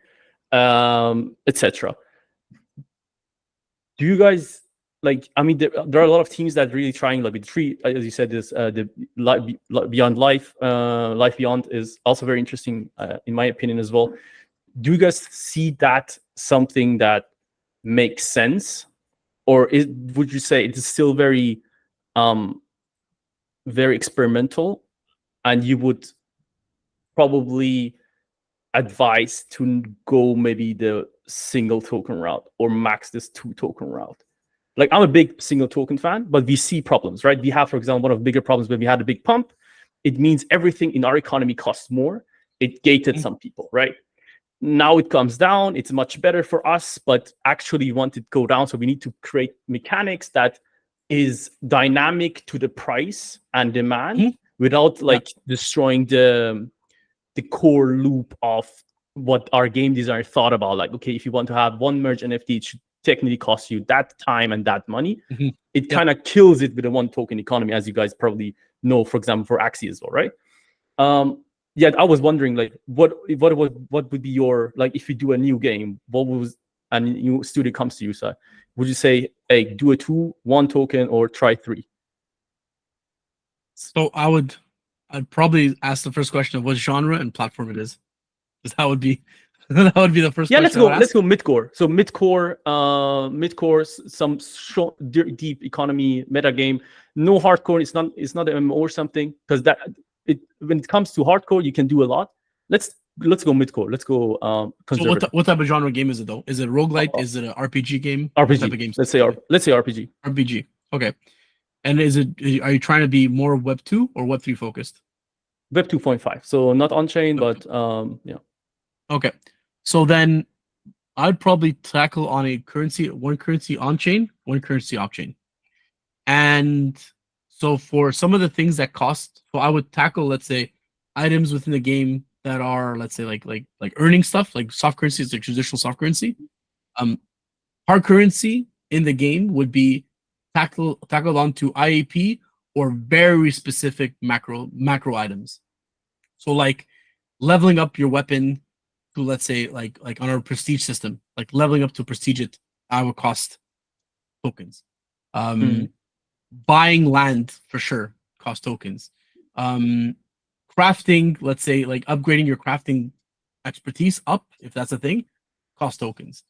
etc. Do you guys like? I mean, there are a lot of teams that really trying, like with 3, as you said, this the Beyond Life, Life Beyond is also very interesting, in my opinion as well. Do you guys see that something that makes sense, or would you say it is still very, very experimental, and you would probably advise to go maybe the single token route or max this 2 token route? Like, I'm a big single token fan, but we see problems, right? We have, for example, one of the bigger problems when we had a big pump. It means everything in our economy costs more. It gated some people, right? Now it comes down. It's much better for us, but actually we want it to go down. So we need to create mechanics that is dynamic to the price and demand without destroying the core loop of what our game designer thought about. Like, okay, if you want to have one merge NFT, it should technically cost you that time and that money. It kind of kills it with a 1 token economy, as you guys probably know, for example, for Axie as well, right? Yeah, I was wondering, like, what would be your, like, if you do a new game, and a new studio comes to you, so would you say, hey, do a 2, 1 token, or try 3? So I'd probably ask the first question of what genre and platform it is, because that would be That would be the first. Yeah, question let's go mid-core. So mid-core, some short, deep economy meta game. No hardcore. It's not an MMO or something, because when it comes to hardcore, you can do a lot. Let's go mid-core. Let's go So conservative. what type of genre game is it though? Is it roguelite? Is it an RPG game? RPG. What type of games? Let's say RPG. RPG. Okay. And are you trying to be more Web 2 or Web 3 focused? Web 2.5. So not on-chain, but yeah. Okay. So then I'd probably tackle on one currency on-chain, one currency off-chain. And so for some of the things that cost, so I would tackle, let's say, items within the game that are, let's say, like earning stuff, like soft currency is the traditional soft currency. Hard currency in the game would be tackled onto IAP or very specific macro items. So like leveling up your weapon to, let's say, like on our prestige system, like leveling up to prestige it, I would cost tokens. Buying land for sure cost tokens. Crafting, let's say, like upgrading your crafting expertise up, if that's a thing, cost tokens.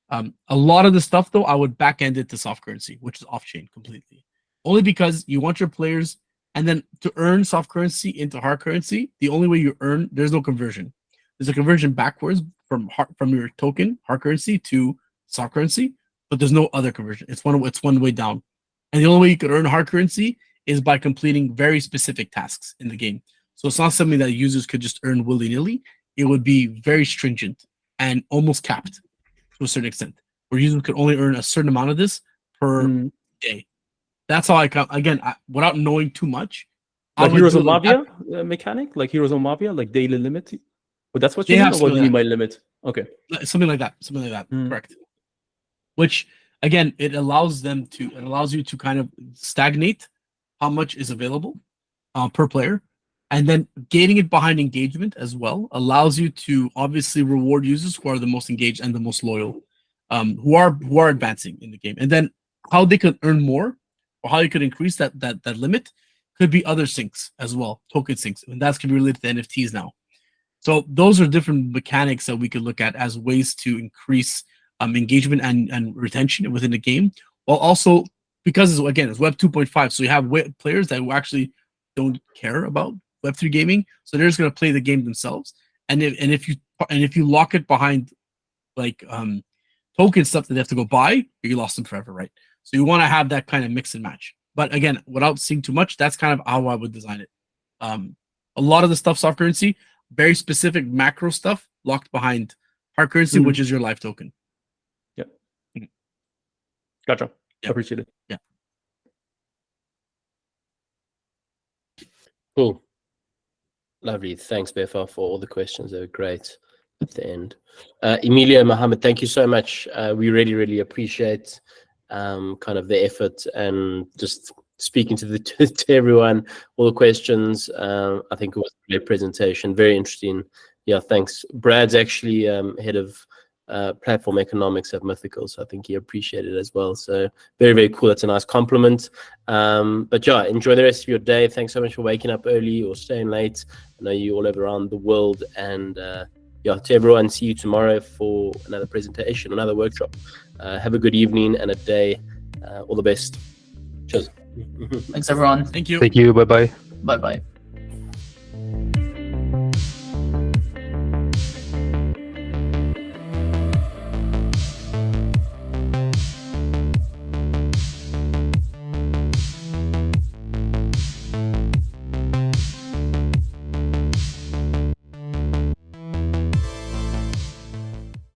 A lot of the stuff though, I would back end it to soft currency, which is off chain completely. Only because you want your players, and then to earn soft currency into hard currency, the only way you earn, there's no conversion. There's a conversion backwards from your token hard currency to soft currency, but there's no other conversion. It's one way down. And the only way you could earn hard currency is by completing very specific tasks in the game. So it's not something that users could just earn willy-nilly. It would be very stringent and almost capped to a certain extent, where users could only earn a certain amount of this per day. That's how without knowing too much. Like Heroes of Mafia mechanic? Like Heroes of Mafia, like daily limit? But that's what you mean, or what do you mean by limit? Okay. Something like that. Correct. Which, again, it allows you to kind of stagnate how much is available per player. And then gating it behind engagement as well allows you to obviously reward users who are the most engaged and the most loyal, who are advancing in the game. And then how they could earn more, or how you could increase that limit, could be other syncs as well, token syncs, and that's could be related to NFTs now. So those are different mechanics that we could look at as ways to increase engagement and retention within the game, while also, because it's Web 2.5, so you have players that actually don't care about Web3 gaming, so they're just going to play the game themselves. And if you lock it behind like token stuff that they have to go buy, you lost them forever, right? So you want to have that kind of mix and match. But again, without seeing too much, that's kind of how I would design it. A lot of the stuff, soft currency, very specific macro stuff locked behind hard currency, which is your live token. Yeah. Gotcha. Yeah. Appreciate it. Yeah. Cool. Lovely. Thanks, Befa, for all the questions. They were great at the end. Emilio, Mohamed, thank you so much. We really, really appreciate kind of the effort and just speaking to to everyone, all the questions. I think it was a great presentation, very interesting. Yeah, thanks. Brad's actually head of platform economics at Mythical, so I think he appreciated it as well. So very, very cool. That's a nice compliment. But yeah, enjoy the rest of your day. Thanks so much for waking up early or staying late. I know you all over around the world, and yeah, to everyone, see you tomorrow for another presentation, another workshop. Have a good evening and a day. All the best. Cheers. Thanks, everyone. Thank you. Thank you. Bye-bye. Bye-bye.